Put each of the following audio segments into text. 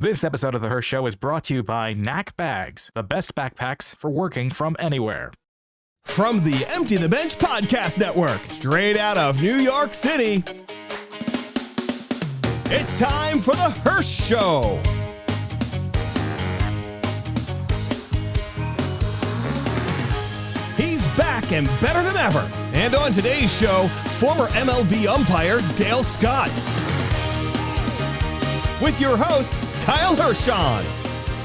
This episode of The Hirsh Show is brought to you by Knack Bags, the best backpacks for working from anywhere. From the Empty the Bench Podcast Network, straight out of New York City, it's time for The Hirsh Show. He's back and better than ever. And on today's show, former MLB umpire Dale Scott. With your host, Kyle Hirshon.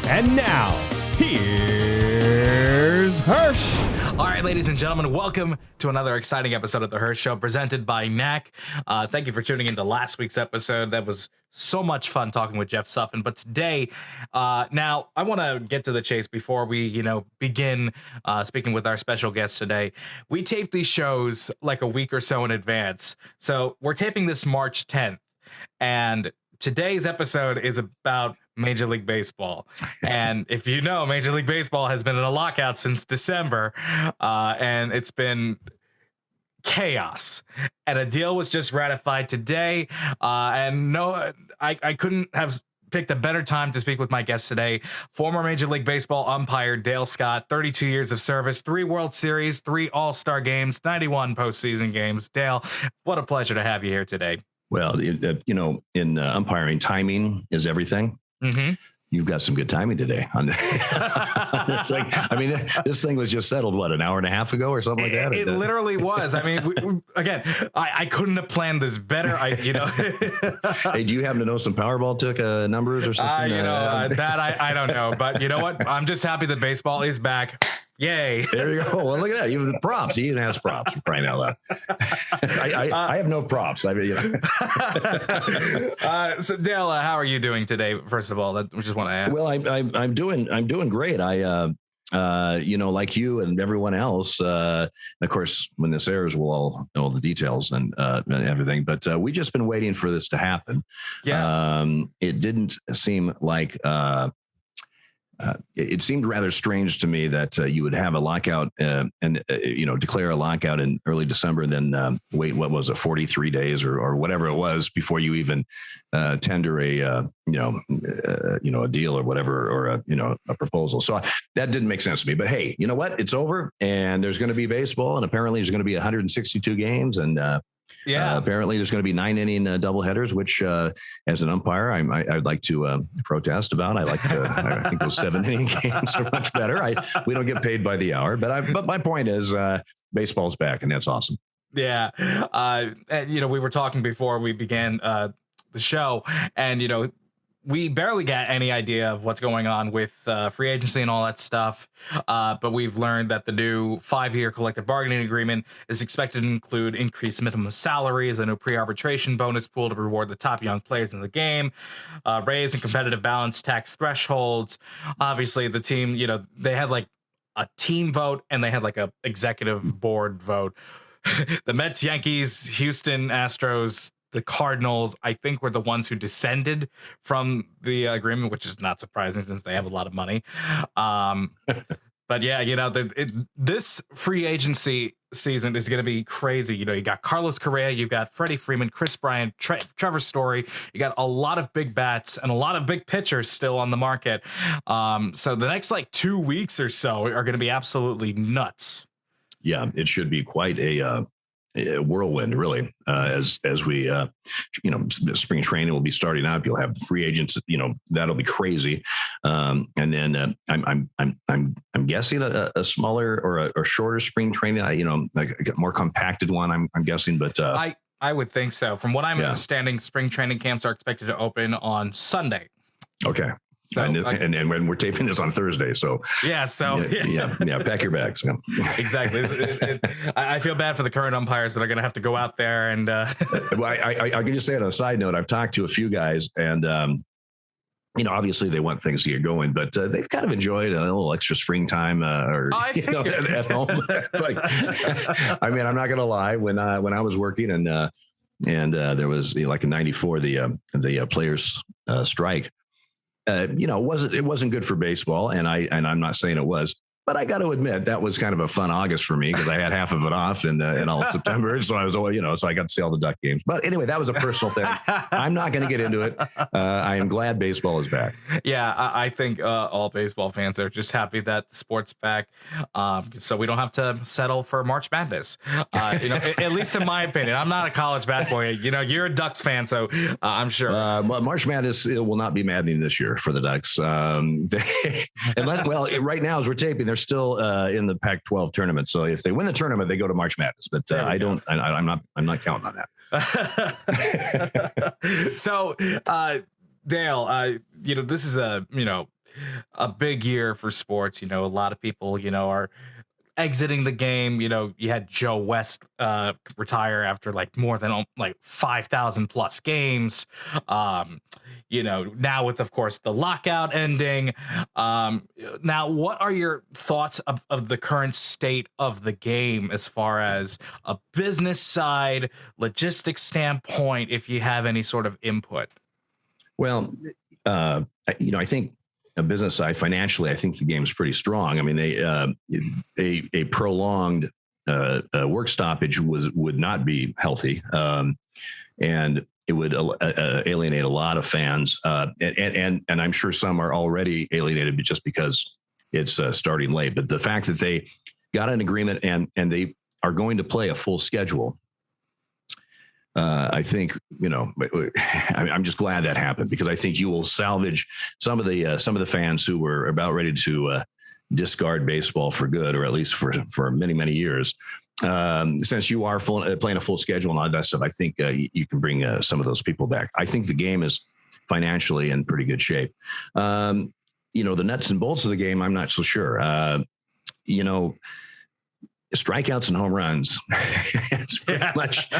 And now, here's Hirsh. All right, ladies and gentlemen, welcome to another exciting episode of The Hirsh Show presented by Knack. Thank you for tuning into last week's episode. That was so much fun talking with Jeff Suffin. But today, now I want to get to the chase before we, begin speaking with our special guest today. We tape these shows like a week or so in advance. So we're taping this March 10th. And today's episode is about Major League Baseball. And if you know, Major League Baseball has been in a lockout since December, and it's been chaos. And a deal was just ratified today. And no, I couldn't have picked a better time to speak with my guest today. Former Major League Baseball umpire Dale Scott, 32 years of service, 3 World Series, 3 All-Star games, 91 postseason games. Dale, what a pleasure to have you here today. Well, in umpiring, timing is everything. Mm-hmm. You've got some good timing today. It's like, this thing was just settled, an hour and a half ago or something like that? It literally was. I mean, I couldn't have planned this better. Hey, do you happen to know some Powerball numbers or something? That I don't know. But you know what? I'm just happy that baseball is back. Yay. There you go. Well, look at that. Even the props. He even has props. For crying out loud. I have no props. So Dale, how are you doing today? First of all, we just want to ask. Well, I'm doing great. Like you and everyone else, of course, when this airs, we'll all know the details and everything, but we've just been waiting for this to happen. Yeah. It didn't seem like, it seemed rather strange to me that you would have a lockout and declare a lockout in early December, and then wait, 43 days or whatever it was before you even tender a deal or whatever, or a proposal. So that didn't make sense to me. But hey, you know what? It's over, and there's going to be baseball, and apparently there's going to be 162 games, and apparently there's going to be 9-inning doubleheaders, which as an umpire, I'd like to protest about. I think those 7-inning games are much better. We don't get paid by the hour, but my point is baseball's back, and that's awesome. Yeah. We were talking before we began the show, and, we barely got any idea of what's going on with free agency and all that stuff. But we've learned that the new 5-year collective bargaining agreement is expected to include increased minimum salaries, a new pre-arbitration bonus pool to reward the top young players in the game, raise and competitive balance tax thresholds. Obviously, the team, they had like a team vote, and they had like a executive board vote. The Mets, Yankees, Houston Astros, the Cardinals, I think, were the ones who descended from the agreement, which is not surprising since they have a lot of money. But yeah, this free agency season is going to be crazy. You got Carlos Correa, you've got Freddie Freeman, Chris Bryant, Trevor Story. You got a lot of big bats and a lot of big pitchers still on the market. So the next 2 weeks or so are going to be absolutely nuts. Yeah, it should be quite a whirlwind, really, as we spring training will be starting up. You'll have free agents, that'll be crazy, and then I'm guessing a smaller or a shorter spring training, like a more compacted one, I'm guessing, but I would think so. From what I'm understanding, spring training camps are expected to open on Sunday. Okay. So, and when we're taping this on Thursday, so yeah, pack your bags. Yeah. Exactly. I feel bad for the current umpires that are going to have to go out there and. Well, I can just say on a side note, I've talked to a few guys, and obviously they want things to get going, but they've kind of enjoyed a little extra springtime at home. It's like, I'm not going to lie, when I was working and there was like in '94 the players strike. It wasn't good for baseball, and I'm not saying it was, But I got to admit that was kind of a fun August for me because I had half of it off in all of September. So I was, so I got to see all the Duck games. But anyway, that was a personal thing. I'm not going to get into it. I am glad baseball is back. Yeah, I think all baseball fans are just happy that the sport's back, so we don't have to settle for March Madness. At least in my opinion. I'm not a college basketball guy. You're a Ducks fan, so I'm sure. March Madness will not be maddening this year for the Ducks. Right now as we're taping, they're still in the Pac-12 tournament. So if they win the tournament, they go to March Madness. But I'm not counting on that. So, Dale, this is a big year for sports. A lot of people, are exiting the game. You had Joe West retire after more than 5,000 plus games. Now with, of course, the lockout ending. Now, what are your thoughts of the current state of the game as far as a business side, logistics standpoint, if you have any sort of input? Well, I think a business side financially, I think the game is pretty strong. I mean, a prolonged work stoppage would not be healthy, and it would alienate a lot of fans, and I'm sure some are already alienated just because it's starting late. But the fact that they got an agreement and they are going to play a full schedule. I think, I'm just glad that happened because I think you will salvage some of the fans who were about ready to discard baseball for good, or at least for many, many years. Since you are playing a full schedule and all that stuff, I think you can bring some of those people back. I think the game is financially in pretty good shape. The nuts and bolts of the game, I'm not so sure. Strikeouts and home runs. It's pretty much,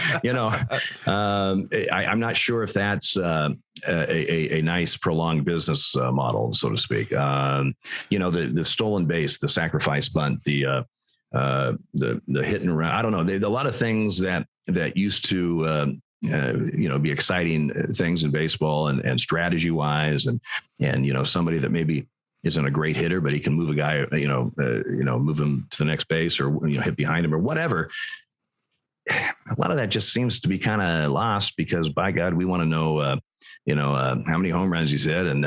I'm not sure if that's a nice prolonged business model, so to speak. The stolen base, the sacrifice bunt, the hit and run. I don't know. A lot of things that used to be exciting things in baseball and strategy wise, and somebody that maybe isn't a great hitter, but he can move a guy, move him to the next base or, hit behind him or whatever. A lot of that just seems to be kind of lost because, by God, we want to know, how many home runs he's hit and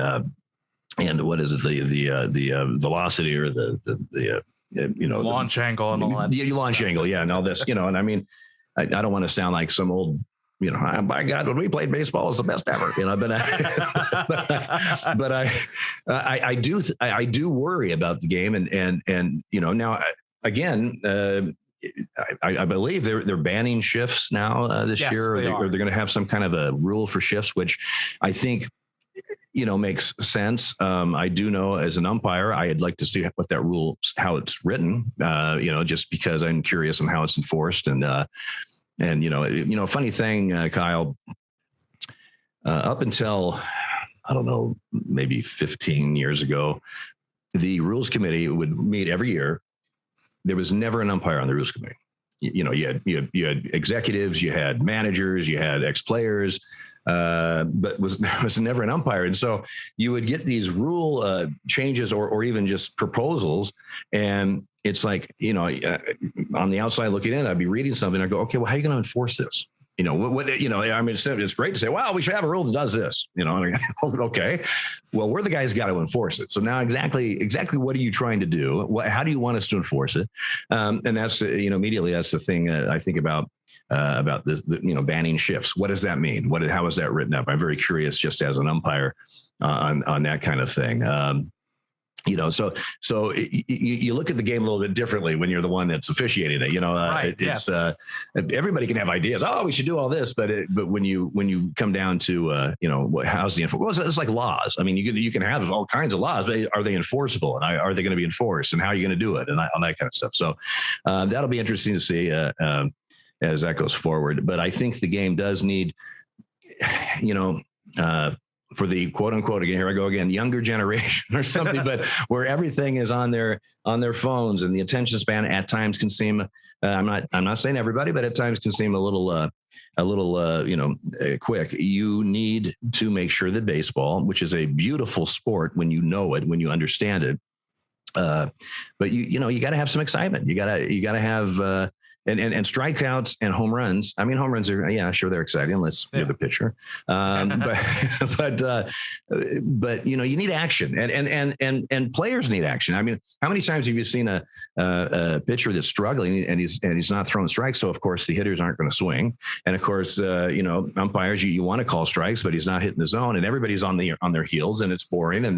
what is it, the velocity or the launch angle and all that. The launch angle. Yeah. And all this, and I mean, I don't want to sound like some old, by God, when we played baseball, it was the best ever. But I do worry about the game, and now again, I believe they're banning shifts now this year, or they're going to have some kind of a rule for shifts, which I think makes sense. I do know as an umpire, I'd like to see what that rule, how it's written. Just because I'm curious on how it's enforced and funny thing, Kyle, up until, I don't know, maybe 15 years ago, the rules committee would meet every year. There was never an umpire on the rules committee. You had executives, you had managers, you had ex-players, but there was never an umpire. And so you would get these rule changes or even just proposals. And it's like, on the outside looking in, I'd be reading something. I go, okay, well, how are you going to enforce this? I mean, it's great to say, wow, we should have a rule that does this, okay, well, we're the guys got to enforce it. So now exactly what are you trying to do? How do you want us to enforce it? And that's, immediately that's the thing I think about this, banning shifts. What does that mean? How is that written up? I'm very curious just as an umpire on that kind of thing. So you look at the game a little bit differently when you're the one that's officiating it. Right, it's everybody can have ideas. Oh, we should do all this, but when you come down to how's the enforcement? Well, it's like laws. I mean, you can have all kinds of laws, but are they enforceable? And are they going to be enforced? And how are you going to do it? And all that kind of stuff. So that'll be interesting to see as that goes forward. But I think the game does need, for the quote unquote, again, here I go again, younger generation or something, but where everything is on their phones and the attention span at times can seem, I'm not saying everybody, but at times can seem a little quick. You need to make sure that baseball, which is a beautiful sport when you know it, when you understand it, But you got to have some excitement. You got to have, and strikeouts and home runs. I mean, home runs are, sure, they're exciting unless you're the pitcher. But you need action, and players need action. I mean, how many times have you seen a pitcher that's struggling and he's not throwing strikes? So of course the hitters aren't going to swing, and of course umpires, you want to call strikes, but he's not hitting the zone, and everybody's on their heels, and it's boring, and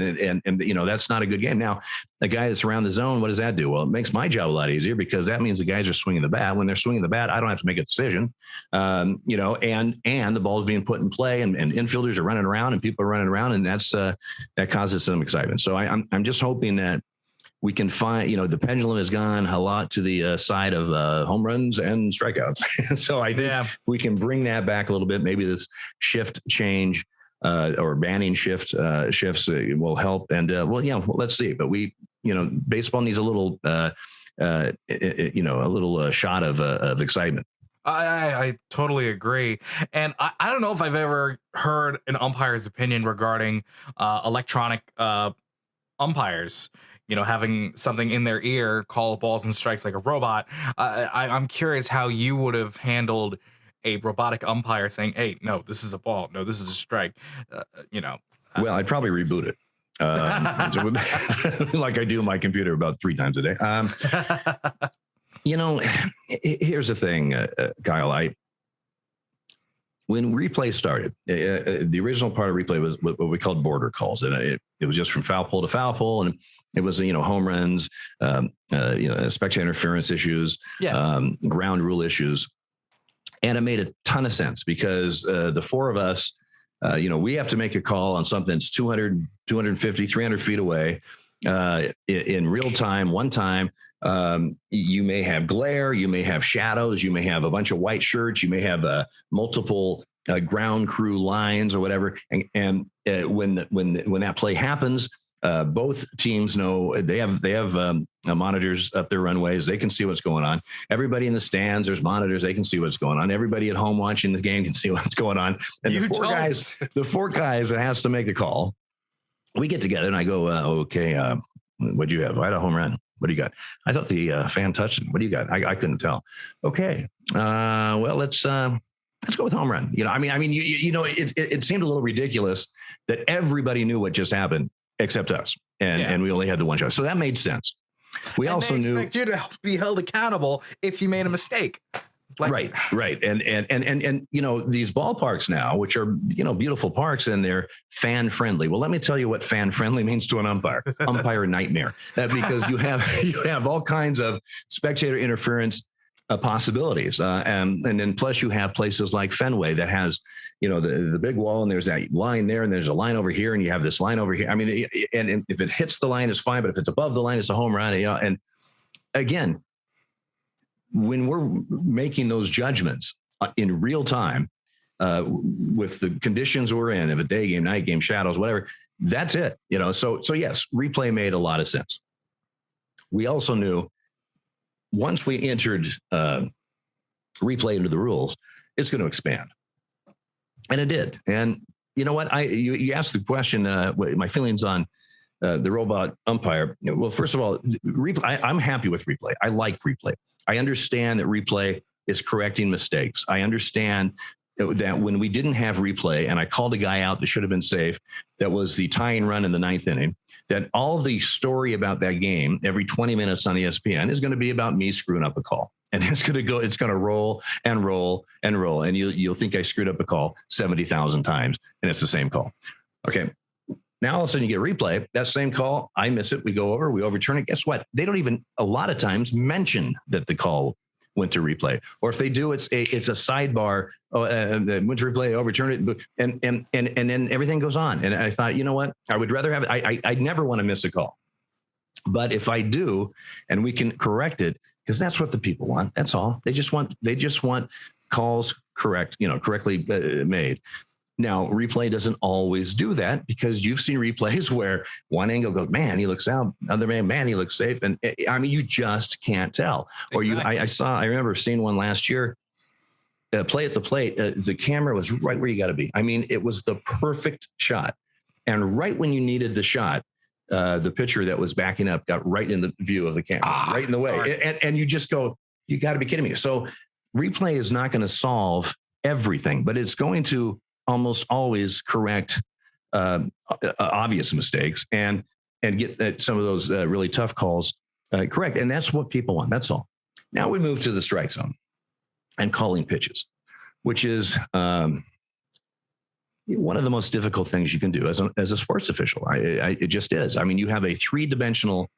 that's not a good game. Now, a guy that's around the zone, what does that do? Well, it makes my job a lot easier because that means the guys are swinging the bat. When they're swinging the bat, I don't have to make a decision, and the ball's being put in play, and infielders are running around, and people are running around, and that causes some excitement. So I'm just hoping that we can find, the pendulum has gone a lot to the side of home runs and strikeouts. So I think if we can bring that back a little bit, maybe this shift change or banning shifts will help. And let's see. But baseball needs a little, a little shot of excitement. I totally agree. And I don't know if I've ever heard an umpire's opinion regarding electronic umpires, having something in their ear call balls and strikes like a robot. I'm curious how you would have handled a robotic umpire saying, "Hey, no, this is a ball. No, this is a strike." Well, I'd probably reboot it. Like I do my computer about 3 times a day. Here's the thing, Kyle. When replay started, the original part of replay was what we called border calls, and it was just from foul pole to foul pole, and it was home runs, spectator interference issues, ground rule issues, and it made a ton of sense because the 4 of us. We have to make a call on something that's 200, 250, 300 feet away in real time, one time. You may have glare, you may have shadows, you may have a bunch of white shirts, you may have multiple ground crew lines or whatever. And when that play happens, both teams know they have monitors up their runways. They can see what's going on. Everybody in the stands, there's monitors. They can see what's going on. Everybody at home watching the game can see what's going on. And the four guys that has to make a call, we get together and I go, okay, what'd you have? I had a home run. What do you got? I thought the fan touched it. What do you got? I couldn't tell. Okay. Well, let's go with home run. It seemed a little ridiculous that everybody knew what just happened except us. And we only had the one shot. So that made sense. We also knew expect you to be held accountable if you made a mistake. Right. And these ballparks now, which are, beautiful parks, and they're fan friendly. Well, let me tell you what fan friendly means to an umpire. Umpire nightmare. Because you have all kinds of spectator interference possibilities. And then plus you have places like Fenway that has, the big wall, and there's that line there, and there's a line over here, and you have this line over here. I mean, and if it hits the line, it's fine, but if it's above the line, it's a home run. And again, when we're making those judgments in real time with the conditions we're in, of a day game, night game, shadows, whatever, that's it. So yes, replay made a lot of sense. We also knew once we entered replay into the rules, it's going to expand. And it did. And you know what? You asked the question, my feelings on the robot umpire. Well, first of all, replay, I'm happy with replay. I like replay. I understand that replay is correcting mistakes. I understand that when we didn't have replay and I called a guy out that should have been safe, that was the tying run in the 9th inning, that all the story about that game every 20 minutes on ESPN is going to be about me screwing up a call. And it's going to roll and roll and roll. And you'll think I screwed up a call 70,000 times, and it's the same call. Okay. Now all of a sudden you get replay, that same call, I miss it. We go over, we overturn it. Guess what? They don't even a lot of times mention that the call went to replay, or if they do, it's a sidebar. Went to replay, overturn it, and then everything goes on. And I thought, you know what? I would rather have it. I never want to miss a call, but if I do, and we can correct it, because that's what the people want. That's all. They just want calls correctly made. Now, replay doesn't always do that, because you've seen replays where one angle goes, man, he looks out, other man, he looks safe. And I mean, you just can't tell. Exactly. Or I remember seeing one last year, play at the plate. The camera was right where you got to be. I mean, it was the perfect shot. And right when you needed the shot, the pitcher that was backing up got right in the view of the camera, right in the way. And you just go, you got to be kidding me. So replay is not going to solve everything, but it's going to almost always correct obvious mistakes and get some of those really tough calls correct. And that's what people want. That's all. Now we move to the strike zone and calling pitches, which is one of the most difficult things you can do as a sports official. It just is. I mean, you have a three-dimensional,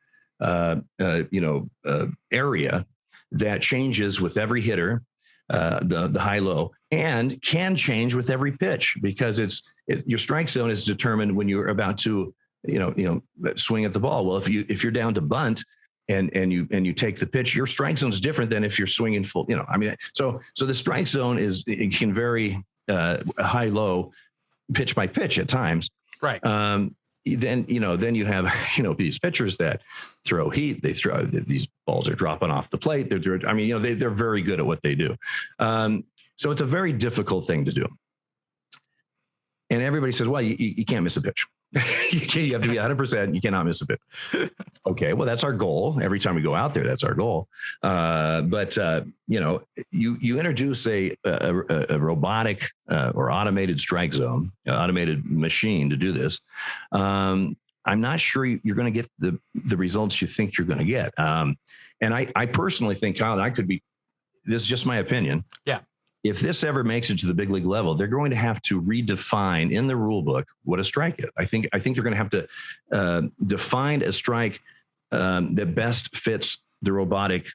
area that changes with every hitter, the high-low, and can change with every pitch because your strike zone is determined when you're about to, swing at the ball. Well, if you're down to bunt and you take the pitch, your strike zone is different than if you're swinging full. So the strike zone it can vary high-low, pitch by pitch at times. Right. Then you have, these pitchers that throw heat, these balls are dropping off the plate. They're very good at what they do. So it's a very difficult thing to do. And everybody says, well, you can't miss a pitch. You have to be 100%. You cannot miss a pitch. Okay. Well, that's our goal. Every time we go out there, that's our goal. But you introduce a robotic or automated strike zone, automated machine to do this. I'm not sure you're going to get the results you think you're going to get. And I personally think, Kyle, this is just my opinion. Yeah. If this ever makes it to the big league level, they're going to have to redefine in the rule book what a strike is. I think they're going to have to define a strike that best fits the robotic,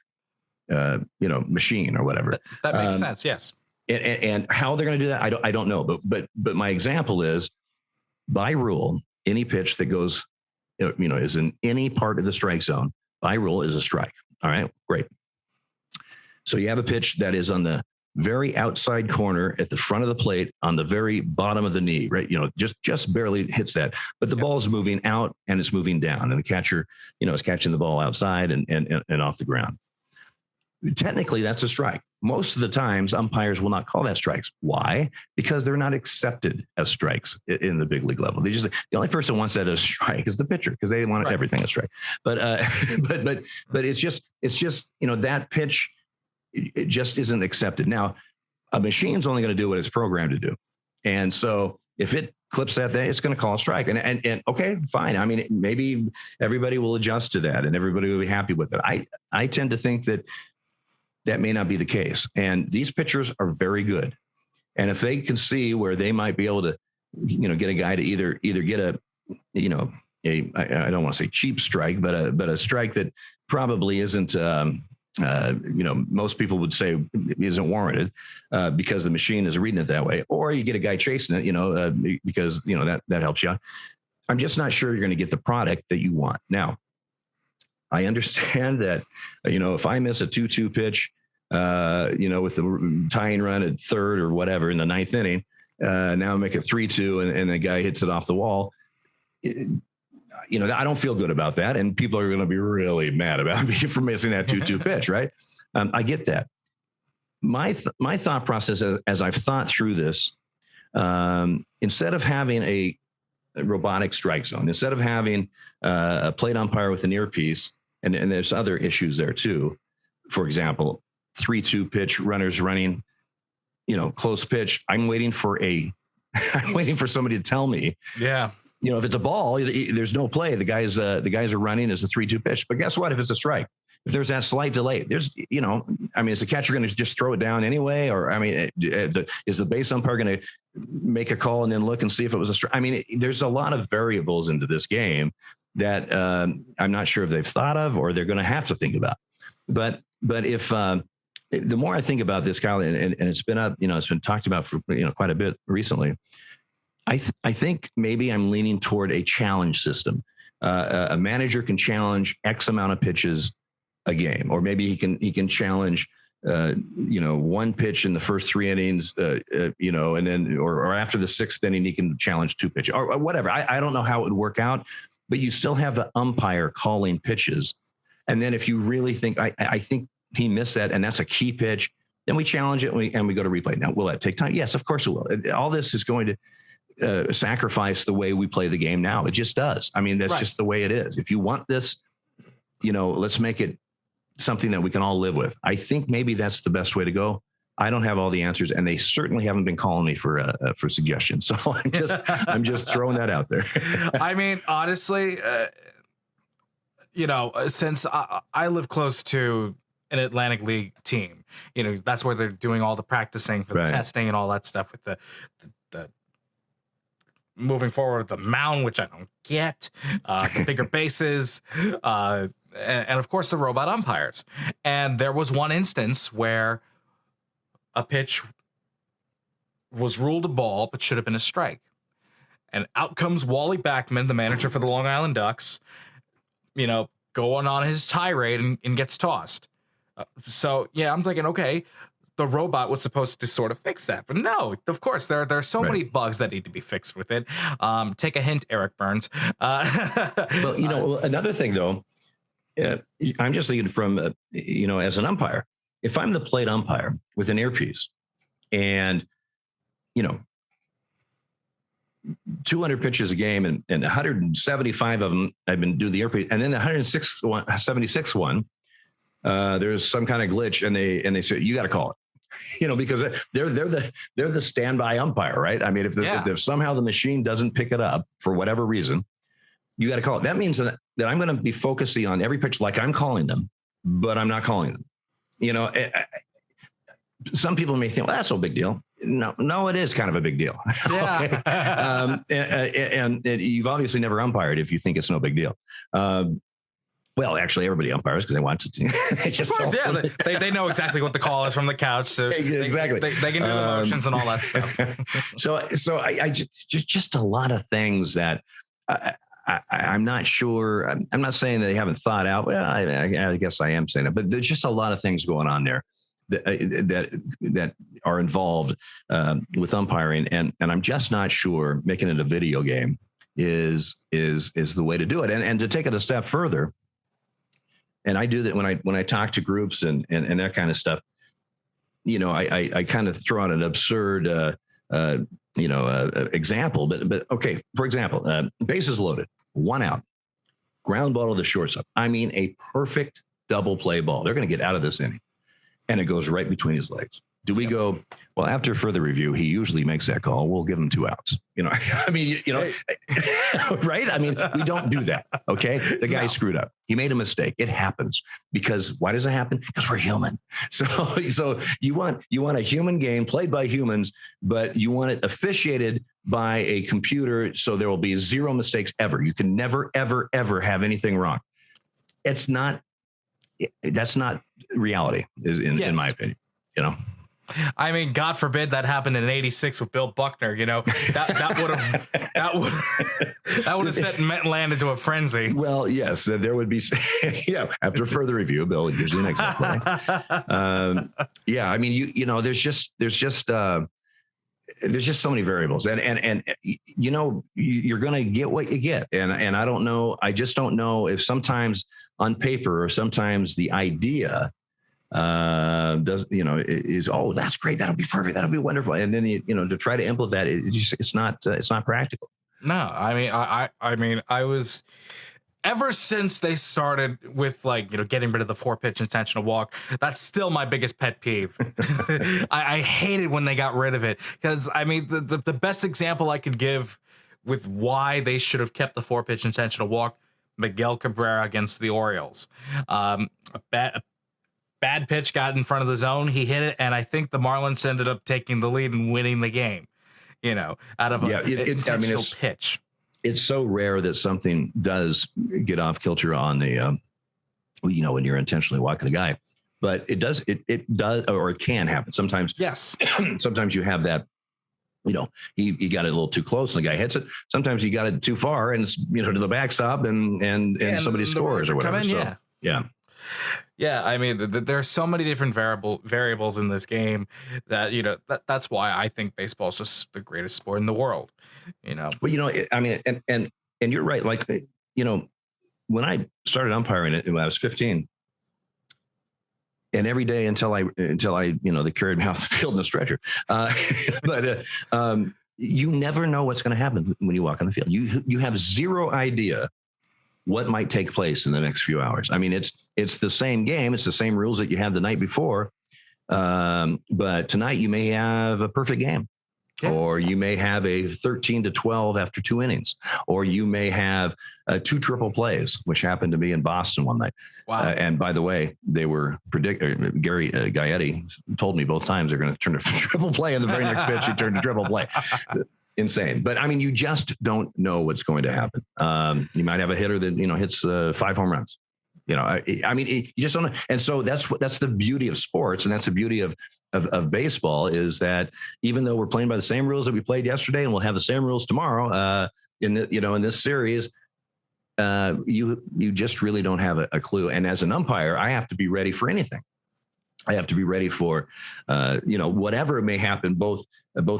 machine or whatever. That makes sense. Yes. And how they're going to do that, I don't know. But my example is, by rule, any pitch that goes, is in any part of the strike zone, by rule is a strike. All right, great. So you have a pitch that is on the very outside corner at the front of the plate on the very bottom of the knee, right? Just barely hits that, but the ball is moving out and it's moving down, and the catcher, is catching the ball outside and off the ground. Technically, that's a strike. Most of the times, umpires will not call that strikes. Why? Because they're not accepted as strikes in the big league level. The only person who wants that as a strike is the pitcher, because they want everything as strike. But it's just that pitch, it just isn't accepted. Now, a machine's only going to do what it's programmed to do. And so if it clips that day, it's going to call a strike. And okay, fine. I mean, maybe everybody will adjust to that and everybody will be happy with it. I tend to think that may not be the case. And these pitchers are very good. And if they can see where they might be able to, get a guy to either get I don't want to say cheap strike, but a strike that probably isn't, most people would say isn't warranted because the machine is reading it that way, or you get a guy chasing it, because that helps you out. I'm just not sure you're going to get the product that you want. Now, I understand that, if I miss a 2-2 pitch, with the tying run at third or whatever in the ninth inning, now I make it 3-2 and the guy hits it off the wall. I don't feel good about that. And people are going to be really mad about me for missing that 2-2 pitch. Right. I get that. My thought process as I've thought through this, instead of having a robotic strike zone, instead of having a plate umpire with an earpiece, and there's other issues there too. For example, 3-2 pitch, runners running, close pitch. I'm waiting for somebody to tell me. Yeah. If it's a ball, there's no play. The guys are running as a 3-2 pitch. But guess what? If it's a strike, if there's that slight delay, is the catcher going to just throw it down anyway? Or, is the base umpire going to make a call and then look and see if it was a strike? There's a lot of variables into this game that I'm not sure if they've thought of or they're going to have to think about. But if the more I think about this, Kyle, and it's been up, it's been talked about for quite a bit recently. I think maybe I'm leaning toward a challenge system. A manager can challenge X amount of pitches a game, or maybe he can challenge, one pitch in the first 3 innings, and then, or after the 6th inning, he can challenge 2 pitches or whatever. I don't know how it would work out, but you still have the umpire calling pitches. And then if you really think, I think he missed that, and that's a key pitch, then we challenge it and we go to replay. Now, will that take time? Yes, of course it will. All this is going to sacrifice the way we play the game now. It just does. I mean, that's just the way it is. If you want this, let's make it something that we can all live with. I think maybe that's the best way to go. I don't have all the answers, and they certainly haven't been calling me for suggestions. So I'm just throwing that out there. I mean, honestly, since I live close to an Atlantic League team, that's where they're doing all the practicing for the testing and all that stuff with the moving forward, the mound, which I don't get, the bigger bases, and of course the robot umpires. And there was one instance where a pitch was ruled a ball, but should have been a strike. And out comes Wally Backman, the manager for the Long Island Ducks, going on his tirade and gets tossed. So I'm thinking, okay, the robot was supposed to sort of fix that, but no, of course there are so many bugs that need to be fixed with it. Take a hint, Eric Burns. Well, another thing though, I'm just thinking from, as an umpire, if I'm the plate umpire with an earpiece and, 200 pitches a game and 175 of them, I've been doing the earpiece, and then the 176 one, there's some kind of glitch and they say, you got to call it. Because they're the standby umpire, right? I mean, if somehow the machine doesn't pick it up for whatever reason, you got to call it. That means that I'm going to be focusing on every pitch like I'm calling them, but I'm not calling them. Some people may think, well, that's no big deal. No, it is kind of a big deal. Yeah. And you've obviously never umpired if you think it's no big deal. Well, actually, everybody umpires because they want to. Of course, they know exactly what the call is from the couch. So exactly, they can do the motions and all that stuff. So I just a lot of things that I'm not sure. I'm not saying that they haven't thought out. Well, I guess I am saying that, but there's just a lot of things going on there that are involved with umpiring, and I'm just not sure making it a video game is the way to do it. And to take it a step further. And I do that when I talk to groups and that kind of stuff. I kind of throw out an absurd, example. But okay, for example, bases loaded, 1 out, ground ball to the shortstop. I mean, a perfect double play ball. They're going to get out of this inning, and it goes right between his legs. Do we go, well, after further review, he usually makes that call. We'll give him 2 outs. I mean, right? I mean, we don't do that. Okay. The guy screwed up. He made a mistake. It happens. Because why does it happen? Because we're human. So you want a human game played by humans, but you want it officiated by a computer. So there will be 0 mistakes ever. You can never, ever, ever have anything wrong. That's not reality in my opinion, I mean, God forbid that happened in '86 with Bill Buckner. That would have set Land into a frenzy. Well, yes, there would be. After further review, Bill usually makes that play. I mean, there's just so many variables, and you're going to get what you get, and I don't know. I just don't know if sometimes on paper or sometimes the idea is, oh, that's great, that'll be perfect, that'll be wonderful, and then to try to implement that, it's not practical. No, I mean I was, ever since they started with getting rid of the 4-pitch intentional walk, that's still my biggest pet peeve. I hated when they got rid of it, because I mean the best example I could give with why they should have kept the 4-pitch intentional walk, Miguel Cabrera against the Orioles. A bad pitch got in front of the zone. He hit it, and I think the Marlins ended up taking the lead and winning the game. Out of an intentional pitch. It's so rare that something does get off kilter on the, when you're intentionally walking a guy. But it does, or it can happen sometimes. Yes. Sometimes you have that. He got it a little too close and the guy hits it. Sometimes you got it too far and it's, to the backstop and somebody scores or whatever. Yeah, I mean, there are so many different variables in this game that that's why I think baseball is just the greatest sport in the world. Well, I mean, and you're right. Like, when I started umpiring it when I was 15, and every day until I they carried me off the field in a stretcher. you never know what's going to happen when you walk on the field. You have zero idea what might take place in the next few hours. I mean, it's the same game. It's the same rules that you had the night before. But tonight you may have a perfect game. Yeah. Or you may have a 13-12 after 2 innings, or you may have 2 triple plays, which happened to be in Boston one night. Wow. And by the way, they were Gary Gaetti told me both times they're going to turn to triple play, and the very next pitch he turned to triple play. Insane. But I mean, you just don't know what's going to happen. You might have a hitter that, hits 5 home runs. I mean, you just don't know. And so that's the beauty of sports. And that's the beauty of baseball, is that even though we're playing by the same rules that we played yesterday, and we'll have the same rules tomorrow, in this series, you just really don't have a clue. And as an umpire, I have to be ready for anything. I have to be ready for, whatever may happen, both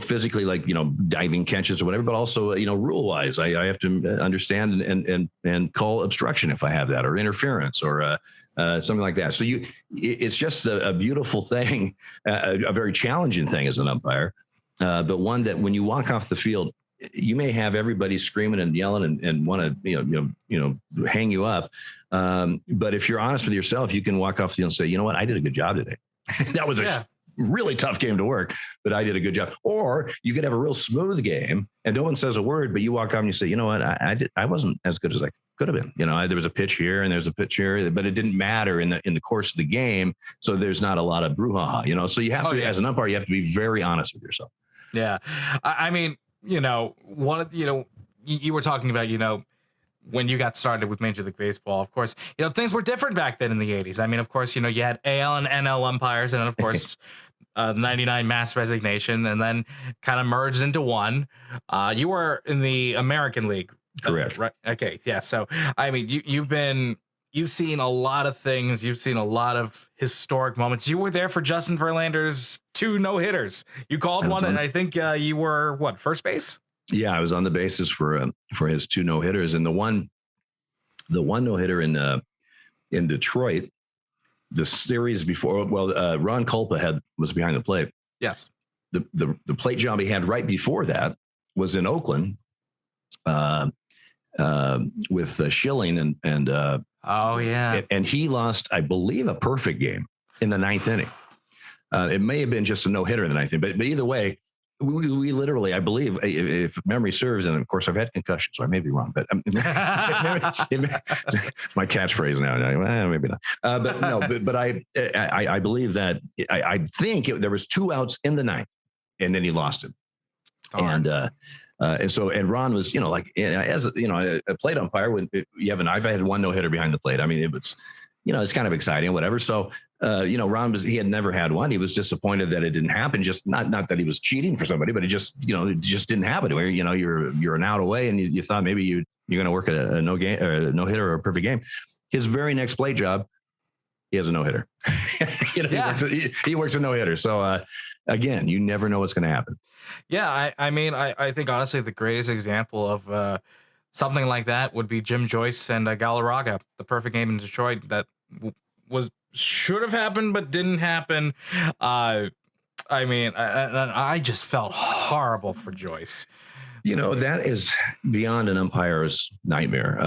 physically, like, diving catches or whatever, but also, rule wise, I have to understand and call obstruction if I have that, or interference, or something like that. So it's just a beautiful thing, a very challenging thing as an umpire, but one that when you walk off the field, you may have everybody screaming and yelling and want to, hang you up. But if you're honest with yourself, you can walk off the field and say, you know what, I did a good job today. That was a really tough game to work, but I did a good job. Or you could have a real smooth game and no one says a word, but you walk off and you say, you know what, I wasn't as good as I could have been. There was a pitch here and there's a pitch here, but it didn't matter in the course of the game. So there's not a lot of brouhaha, so you have to, as an umpire, you have to be very honest with yourself. Yeah. I mean, you were talking about, when you got started with Major League Baseball, of course, things were different back then in the 80s. I mean, of course, you had AL and NL umpires, and then, of course, 99 mass resignation, and then kind of merged into one. You were in the American League. Correct. Right. Okay. Yeah. So, I mean, you've seen a lot of things. You've seen a lot of historic moments. You were there for Justin Verlander's 2 no-hitters. You called one, and I think you were, first base? Yeah, I was on the bases for his 2 no-hitters, and the one no-hitter in Detroit, the series before. Well, Ron Kulpa was behind the plate. Yes. The plate job he had right before that was in Oakland, with Schilling and oh yeah, and he lost, I believe, a perfect game in the 9th inning. It may have been just a no-hitter in the 9th inning, but either way. We literally, I believe, if memory serves, and of course I've had concussions, so I may be wrong, but it's my catchphrase now. Maybe not. But no, but I believe that I think there was 2 outs in the 9th, and then he lost it. And Ron was, as a plate umpire, when I've had 1 no-hitter behind the plate. I mean, it was, it's kind of exciting, whatever. So. Ron he had never had one. He was disappointed that it didn't happen. Just not that he was cheating for somebody, but it just didn't happen. Where you're an out away, and you thought maybe you're going to work a no game or a no hitter or a perfect game. His very next plate job, he has a no hitter. He works a no hitter. So again, you never know what's going to happen. Yeah, I mean, I think honestly the greatest example of something like that would be Jim Joyce and Galarraga, the perfect game in Detroit that should have happened but didn't happen. I mean, I just felt horrible for Joyce. That is beyond an umpire's nightmare.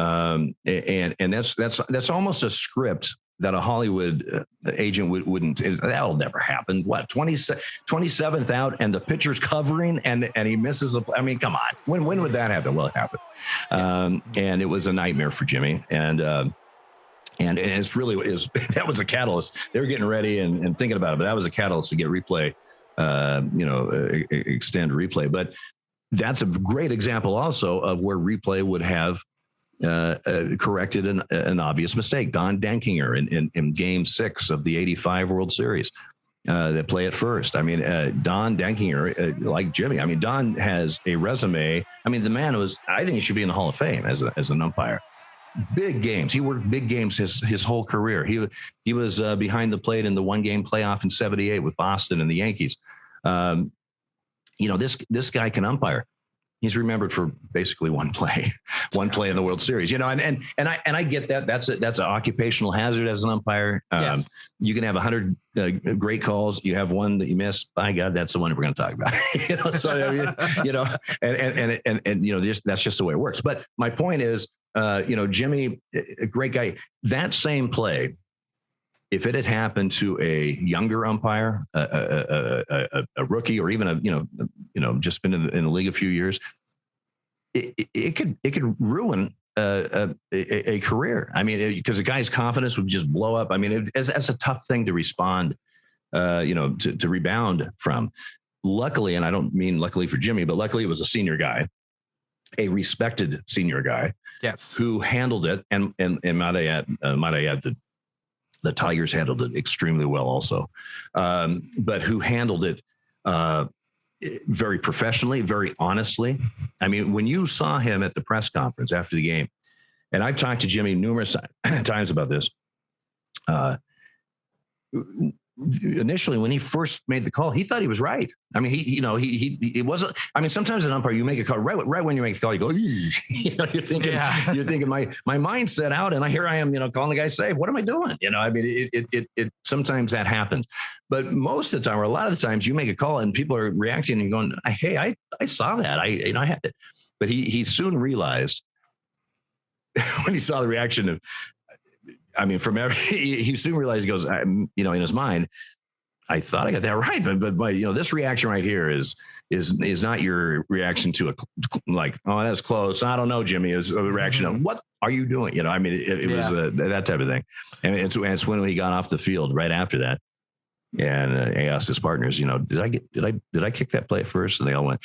And that's almost a script that a Hollywood agent wouldn't. That'll never happen. What, 27th out and the pitcher's covering and he misses I mean, come on. When would that happen? Well, it happened. And it was a nightmare for Jimmy. And it's really that was a catalyst. They were getting ready and thinking about it, but that was a catalyst to get replay, extend replay. But that's a great example also of where replay would have corrected an obvious mistake. Don Denkinger in Game 6 of the '85 World Series, that play at first. I mean, Don Denkinger, like Jimmy. I mean, Don has a resume. I mean, the man I think he should be in the Hall of Fame as an umpire. Big games. He worked big games his whole career. He was behind the plate in the 1-game playoff in '78 with Boston and the Yankees. This guy can umpire. he's remembered for basically one play in the World Series, and I get that. That's an occupational hazard as an umpire. Yes. You can have 100 great calls. You have one that you miss. By God, that's the one we're going to talk about. That's just the way it works. But my point is, Jimmy, a great guy. That same play, if it had happened to a younger umpire, a rookie, or even just been in the league a few years, it could ruin a career. I mean, because the guy's confidence would just blow up. I mean, it's a tough thing to respond, to rebound from. Luckily, and I don't mean luckily for Jimmy, but luckily it was a senior guy, a respected senior guy, yes, who handled it, and might I add the Tigers handled it extremely well also, but who handled it very professionally, very honestly. I mean, when you saw him at the press conference after the game, and I've talked to Jimmy numerous times about this, initially when he first made the call, he thought he was right. I mean, he wasn't. I mean, sometimes an umpire, you make a call right when you make the call, you go, you're thinking my mind's set out, and here I am, calling the guy safe. What am I doing? I mean, it sometimes that happens, but most of the time, or a lot of the times, you make a call and people are reacting and going, hey, I saw that. I had it, but he soon realized when he saw the reaction of. I mean, he soon realized, he goes, in his mind, I thought I got that right, but this reaction right here is not your reaction to oh, that's close. I don't know, Jimmy. It was a reaction of, what are you doing? I mean, it was that type of thing. And it's when he got off the field right after that, and he asked his partners, did I kick that play first? And they all went,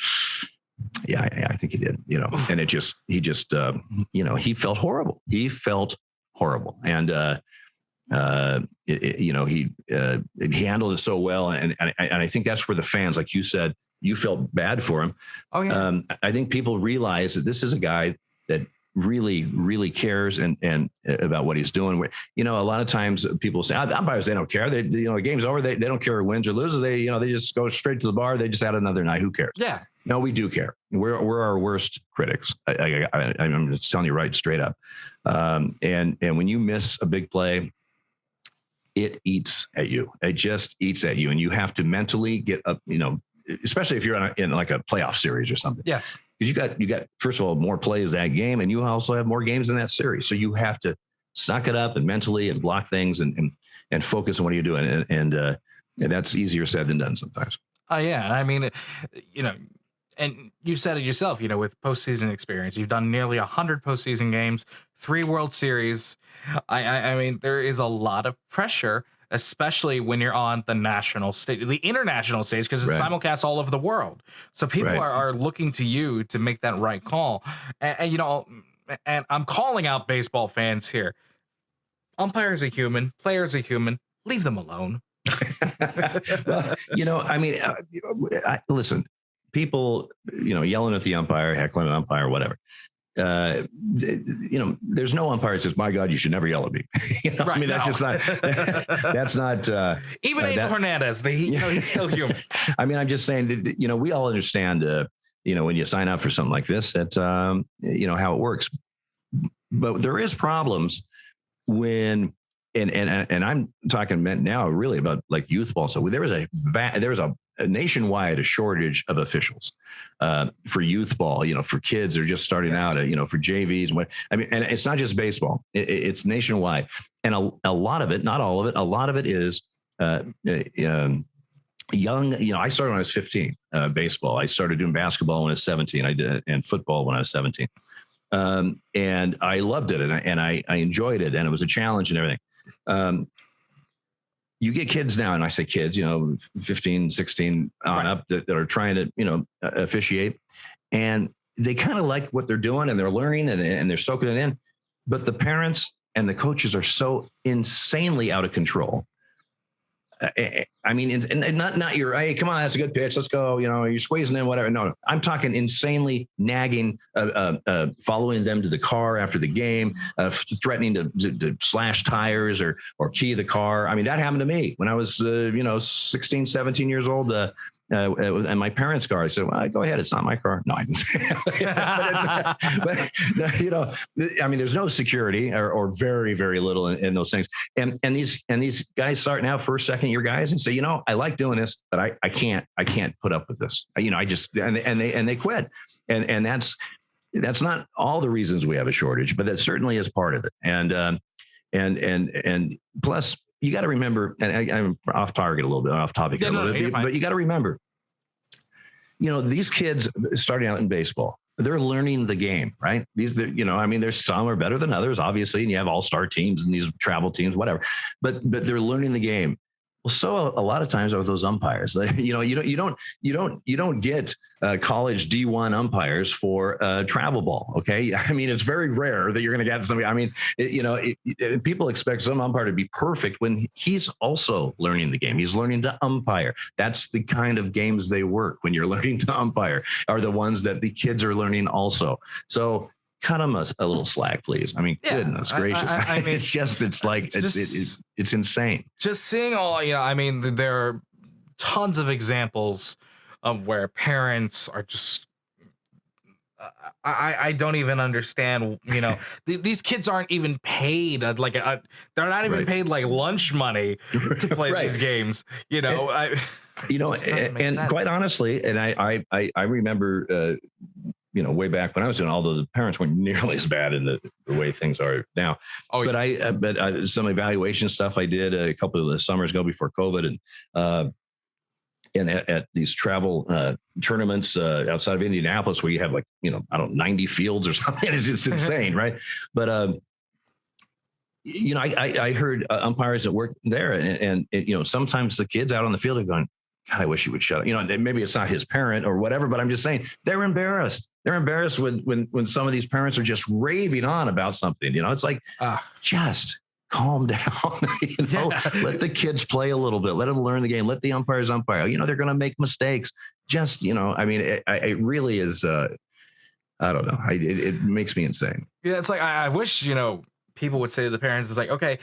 yeah, I think he did. And he felt horrible. He felt horrible. And, he handled it so well. And I think that's where the fans, like you said, you felt bad for him. Oh yeah. I think people realize that this is a guy that really, really cares and about what he's doing. A lot of times people say umpires, they don't care. The game's over. They don't care who wins or loses. They just go straight to the bar. They just had another night. Who cares? Yeah. No, we do care. We're our worst critics. I'm just telling you right straight up. And when you miss a big play, it eats at you. It just eats at you, and you have to mentally get up. Especially if you're in like a playoff series or something. Yes, because you got first of all more plays that game, and you also have more games in that series. So you have to suck it up and mentally and block things and focus on what you're doing. And that's easier said than done sometimes. Oh yeah, I mean, and you said it yourself, with postseason experience, you've done nearly 100 postseason games, 3 World Series. I mean, there is a lot of pressure, especially when you're on the national stage, the international stage, because it's simulcast all over the world. So people are looking to you to make that right call. And I'm calling out baseball fans here. Umpires are human, players are human. Leave them alone. Well, I mean, listen. People, yelling at the umpire, heckling an umpire, whatever. There's no umpire that says, "My God, you should never yell at me." I mean, that's just not. That's not. Even Angel Hernandez, he's still human. I mean, I'm just saying that we all understand. When you sign up for something like this, that how it works. But there is problems when. And I'm talking now really about like youth ball. So there was a nationwide shortage of officials for youth ball. For kids that are just starting out. For JVs. And it's not just baseball. It's nationwide, and a lot of it, not all of it, a lot of it is young. I started when I was 15. Baseball. I started doing basketball when I was 17. I did and football when I was 17, and I loved it, and I enjoyed it, and it was a challenge and everything. You get kids now, and I say kids, 15, 16 on up that are trying to, officiate, and they kind of like what they're doing, and they're learning and they're soaking it in. But the parents and the coaches are so insanely out of control. I mean, and not your, hey, come on, that's a good pitch. Let's go. You're squeezing in, whatever. No, I'm talking insanely nagging, following them to the car after the game, threatening to slash tires or key the car. I mean, that happened to me when I was, 16, 17 years old. and my parents' car. I said, well, go ahead. It's not my car. No, I didn't say that. but you know, I mean, there's no security or very, very little in those things. And these guys starting out first, second year guys and say, you know, I like doing this, but I can't put up with this. You know, I just, and they quit. And that's not all the reasons we have a shortage, but that certainly is part of it. And plus, you got to remember, and I'm off topic a little bit, but you got to remember, you know, these kids starting out in baseball, they're learning the game, right? You know, I mean, there's some are better than others, obviously, and you have all-star teams and these travel teams, whatever, but they're learning the game. Well, so a lot of times are those umpires. You know, you don't get college D1 umpires for travel ball. Okay, I mean, it's very rare that you're going to get somebody. I mean, people expect some umpire to be perfect when he's also learning the game. He's learning to umpire. That's the kind of games they work when you're learning to umpire. Are the ones that the kids are learning also. So cut them a little slack, please. I mean, goodness gracious. I mean, it's insane. Just seeing all, you know, I mean, there are tons of examples of where parents are just, I don't even understand, you know, these kids aren't even paid they're not even paid like lunch money to play these games, you know. And quite honestly, and I remember, you know, way back when I was doing, although the parents weren't nearly as bad in the way things are now. But some evaluation stuff I did a couple of the summers ago before COVID, and at these travel tournaments outside of Indianapolis, where you have 90 fields or something. It's insane, right? But you know, I heard umpires that work there, and you know, sometimes the kids out on the field are going, God, I wish he would shut up. You know, maybe it's not his parent or whatever, but I'm just saying they're embarrassed. They're embarrassed when some of these parents are just raving on about something. You know, it's like, just calm down. You know, let the kids play a little bit. Let them learn the game. Let the umpires umpire. You know, they're going to make mistakes. Just, you know, I mean, it really is. I don't know. It makes me insane. Yeah, it's like I wish, you know, people would say to the parents, it's like, okay,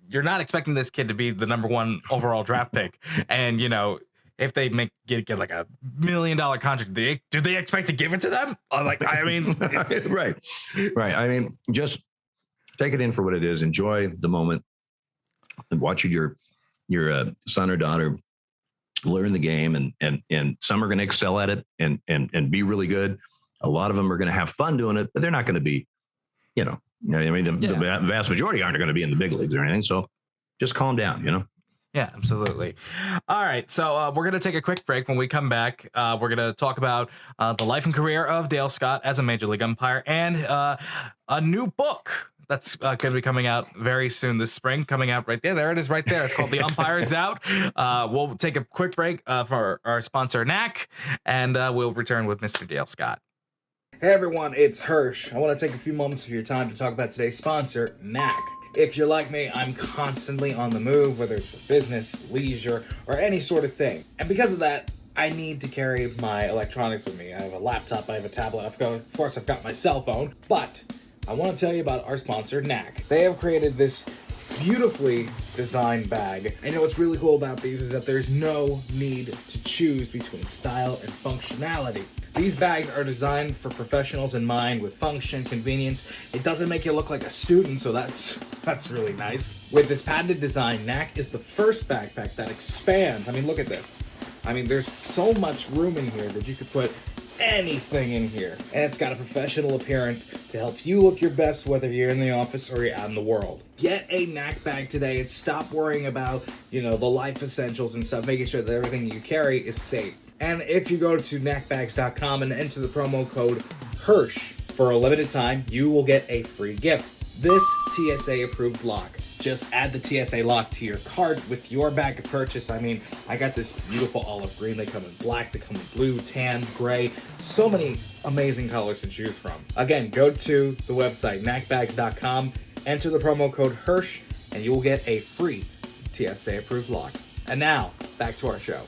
you're not expecting this kid to be the number 1 overall draft pick. And, you know, if they get like $1 million contract, do they expect to give it to them? I mean, right. I mean, just take it in for what it is. Enjoy the moment and watch your son or daughter learn the game. And some are going to excel at it and be really good. A lot of them are going to have fun doing it, but they're not going to be, you know, I mean, the vast majority aren't going to be in the big leagues or anything. So just calm down, you know? Yeah, absolutely. All right. So we're going to take a quick break. When we come back, we're going to talk about the life and career of Dale Scott as a major league umpire and a new book that's going to be coming out very soon this spring. Coming out right there. There it is right there. It's called The Umpire Is Out. We'll take a quick break for our sponsor, NAC, and we'll return with Mr. Dale Scott. Hey everyone, it's Hirsch. I want to take a few moments of your time to talk about today's sponsor, NAC. If you're like me, I'm constantly on the move, whether it's for business, leisure, or any sort of thing. And because of that, I need to carry my electronics with me. I have a laptop, I have a tablet, of course I've got my cell phone, but I want to tell you about our sponsor, NAC. They have created this beautifully designed bag. And you know what's really cool about these is that there's no need to choose between style and functionality. These bags are designed for professionals in mind with function, convenience. It doesn't make you look like a student, so that's really nice. With this patented design, NAC is the first backpack that expands. I mean, look at this. I mean, there's so much room in here that you could put anything in here. And it's got a professional appearance to help you look your best, whether you're in the office or you're out in the world. Get a NAC bag today and stop worrying about, you know, the life essentials and stuff, making sure that everything you carry is safe. And if you go to nacbags.com and enter the promo code Hirsch for a limited time, you will get a free gift. This TSA approved lock. Just add the TSA lock to your cart with your bag of purchase. I mean, I got this beautiful olive green. They come in black, they come in blue, tan, gray. So many amazing colors to choose from. Again, go to the website, nacbags.com, enter the promo code Hirsch, and you will get a free TSA approved lock. And now, back to our show.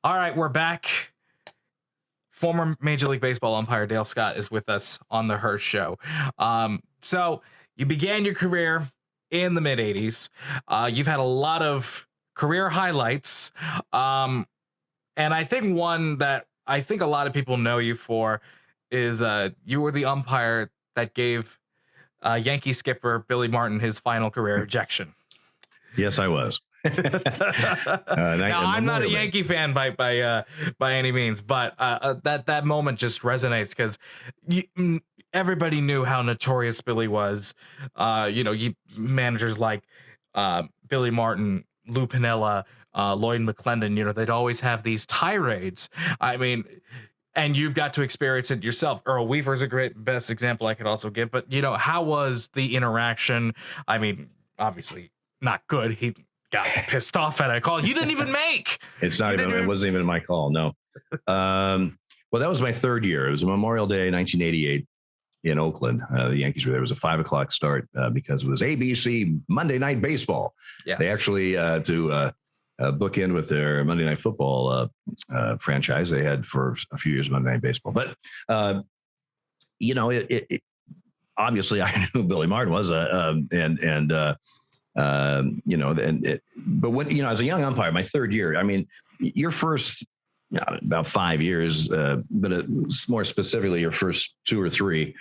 All right, we're back. Former Major League Baseball umpire Dale Scott is with us on the Hirsh Show. So you began your career in the mid-'80s. You've had a lot of career highlights. And I think one that I think a lot of people know you for is you were the umpire that gave Yankee skipper Billy Martin his final career ejection. Yes, I was. Now, I'm not a Yankee fan by any means, but that moment just resonates because everybody knew how notorious Billy was. Managers like Billy Martin, Lou Piniella, Lloyd McClendon, they'd always have these tirades. I mean, and you've got to experience it yourself. Earl Weaver is a best example I could also give, but how was the interaction? I mean, obviously not good. He got pissed off at a call you didn't even make. It wasn't even my call. No. Well, that was my third year. It was a Memorial Day, 1988 in Oakland. The Yankees were there. It was a 5:00 start because it was ABC Monday Night Baseball. Yes. They actually, to book in with their Monday Night Football franchise they had for a few years, Monday Night Baseball. But, obviously I knew who Billy Martin was, but when, as a young umpire, my third year, I mean, your first about 5 years, but more specifically, your first 2 or 3,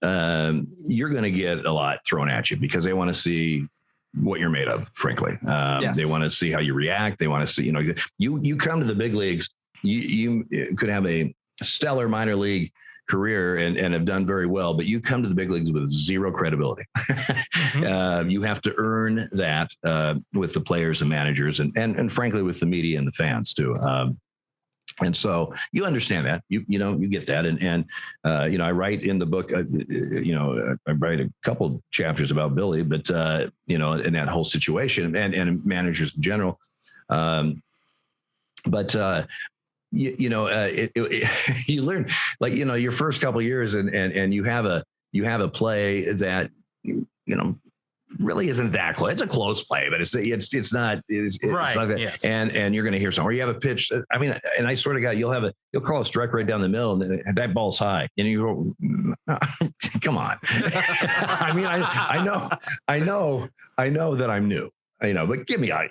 you're going to get a lot thrown at you because they want to see what you're made of, frankly. Yes. They want to see how you react. They want to see, you come to the big leagues, you could have a stellar minor league career and have done very well, but you come to the big leagues with zero credibility. Mm-hmm. You have to earn that with the players and managers and frankly with the media and the fans too. And so you understand that, you get that. And I write in the book, I write a couple chapters about Billy, but, in that whole situation and managers in general. You learn, like, your first couple of years and you have a play that, really isn't that close. It's a close play, but it's not right. It's not that. Yes. And you're going to hear something, or you have a pitch. I mean, and I sort of you'll call a strike right down the middle and that ball's high and you go, come on. I mean, I know that I'm new. But give me a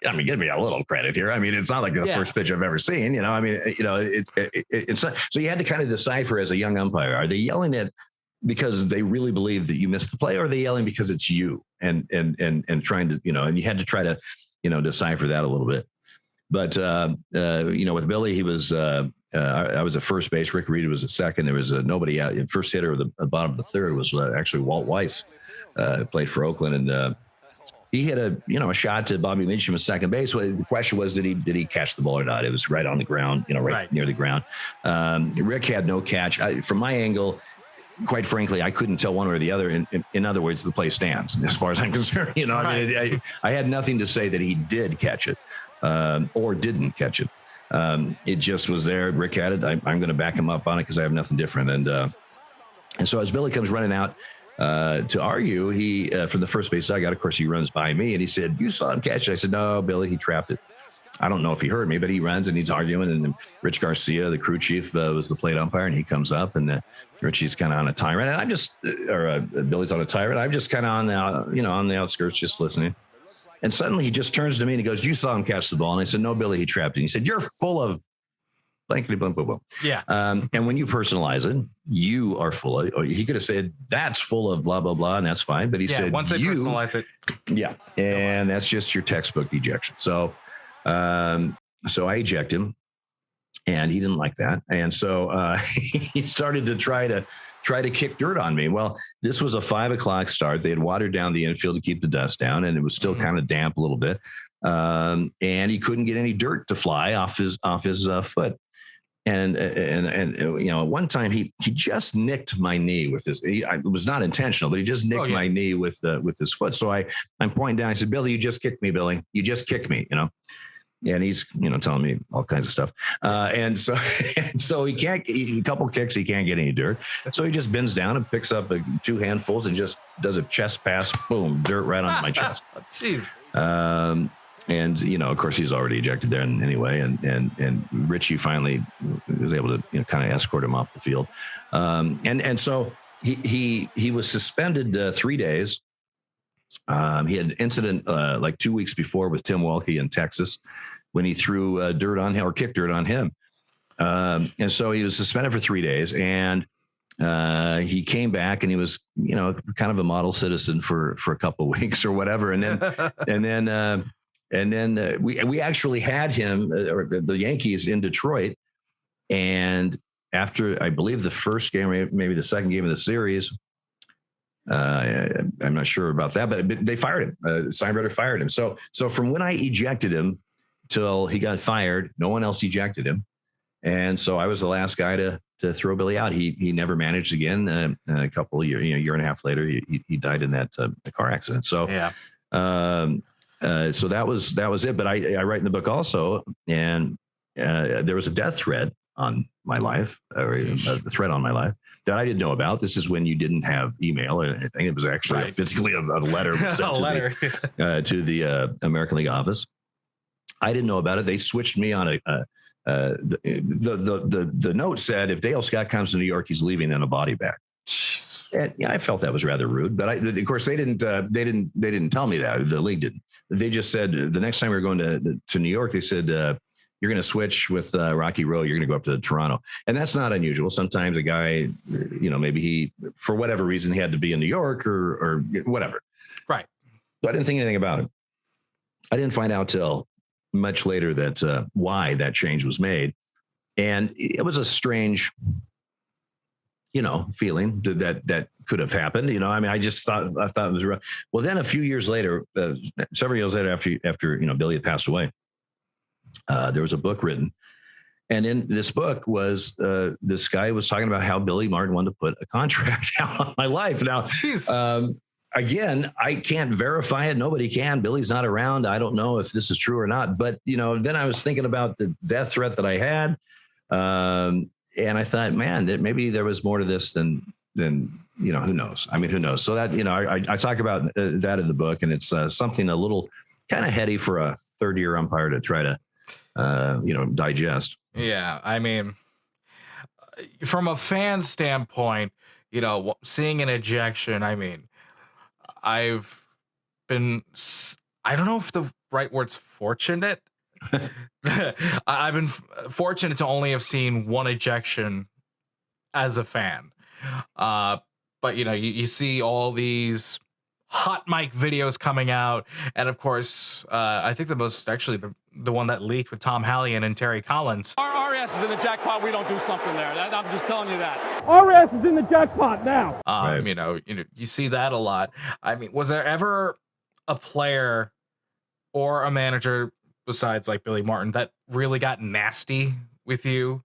little credit here. I mean, it's not like the first pitch I've ever seen. I mean, it's not, so you had to kind of decipher as a young umpire. Are they yelling at because they really believe that you missed the play, or are they yelling because it's you and trying to, and you had to try to, decipher that a little bit. But, with Billy, he was, I was at first base. Rick Reed was at second. There was nobody out. First hitter of the bottom of the third was actually Walt Weiss, played for Oakland. And, he hit a shot to Bobby Meacham at second base. Well, the question was, did he catch the ball or not? It was right on the ground, right near the ground. Rick had no catch. From my angle, quite frankly, I couldn't tell one way or the other. In other words, the play stands as far as I'm concerned. I had nothing to say that he did catch it or didn't catch it. It just was there. Rick had it. I'm going to back him up on it because I have nothing different. And so as Billy comes running out, to argue, he from the first base dugout, of course, he runs by me and he said, "You saw him catch it." I said, "No, Billy, he trapped it." I don't know if he heard me, but he runs and he's arguing. And then Rich Garcia, the crew chief, was the plate umpire, and he comes up and Richie's kind of on a tyrant, and I'm just, Billy's on a tyrant. I'm just kind of on the outskirts, just listening. And suddenly he just turns to me and he goes, "You saw him catch the ball?" And I said, "No, Billy, he trapped it." And he said, "You're full of blankety blank blah blah." Yeah. And when you personalize it, you are full of. Or he could have said, "That's full of blah blah blah," and that's fine. But he said, once I personalize it, and that's just your textbook ejection. So, so I eject him, and he didn't like that, and so he started to try to kick dirt on me. Well, this was a 5:00 start. They had watered down the infield to keep the dust down, and it was still kind of damp a little bit. And he couldn't get any dirt to fly off his foot. And at one time he just nicked my knee with his. It was not intentional, but he just nicked my knee with his foot. So I'm pointing down. I said, "Billy, you just kicked me, Billy. You just kicked me." And he's telling me all kinds of stuff. And so he can't. A couple kicks, he can't get any dirt. So he just bends down and picks up 2 handfuls and just does a chest pass. Boom, dirt right onto my chest. Jeez. And, of course, he's already ejected there anyway. And Richie finally was able to, kind of escort him off the field. And so he was suspended 3 days. He had an incident like 2 weeks before with Tim Welke in Texas when he threw dirt on him or kicked dirt on him. And so he was suspended for 3 days, and he came back, and he was, kind of a model citizen for a couple of weeks or whatever. And then we actually had him, or the Yankees, in Detroit. And after, I believe, the first game, maybe the second game of the series, I'm not sure about that, but they fired him. Steinbrenner fired him. So from when I ejected him till he got fired, no one else ejected him. And so I was the last guy to throw Billy out. He never managed again. A couple of years, year and a half later, he died in that car accident. So yeah. So that was it. But I write in the book also, and there was a death threat on my life, or a threat on my life that I didn't know about. This is when you didn't have email or anything. It was actually physically a letter sent to the American League office. I didn't know about it. They switched me on the note said, if Dale Scott comes to New York, he's leaving in a body bag. And I felt that was rather rude, but of course they didn't tell me that. The league didn't. They just said the next time we were going to New York, they said, you're going to switch with Rocky Road. You're going to go up to Toronto. And that's not unusual. Sometimes a guy, maybe he, for whatever reason, he had to be in New York or whatever. Right. So I didn't think anything about it. I didn't find out till much later that why that change was made. And it was a strange, feeling that could have happened. I just thought it was rough. Well, then a few years later, several years later, after Billy had passed away, there was a book written. And in this book was this guy was talking about how Billy Martin wanted to put a contract out on my life. Now, again, I can't verify it. Nobody can. Billy's not around. I don't know if this is true or not. But, then I was thinking about the death threat that I had. And I thought, man, that maybe there was more to this than who knows? I mean, who knows? So that, I talk about that in the book, and it's something a little kind of heady for a third-year umpire to try to, digest. Yeah. I mean, from a fan standpoint, seeing an ejection, I mean, I've been, I don't know if the right word's fortunate. I've been fortunate to only have seen one ejection as a fan. But you see all these hot mic videos coming out, and of course, I think the one that leaked with Tom Hallion and Terry Collins. Our ass is in the jackpot. We don't do something there. I'm just telling you that. Our ass is in the jackpot now. You see that a lot. I mean, was there ever a player or a manager besides like Billy Martin that really got nasty with you?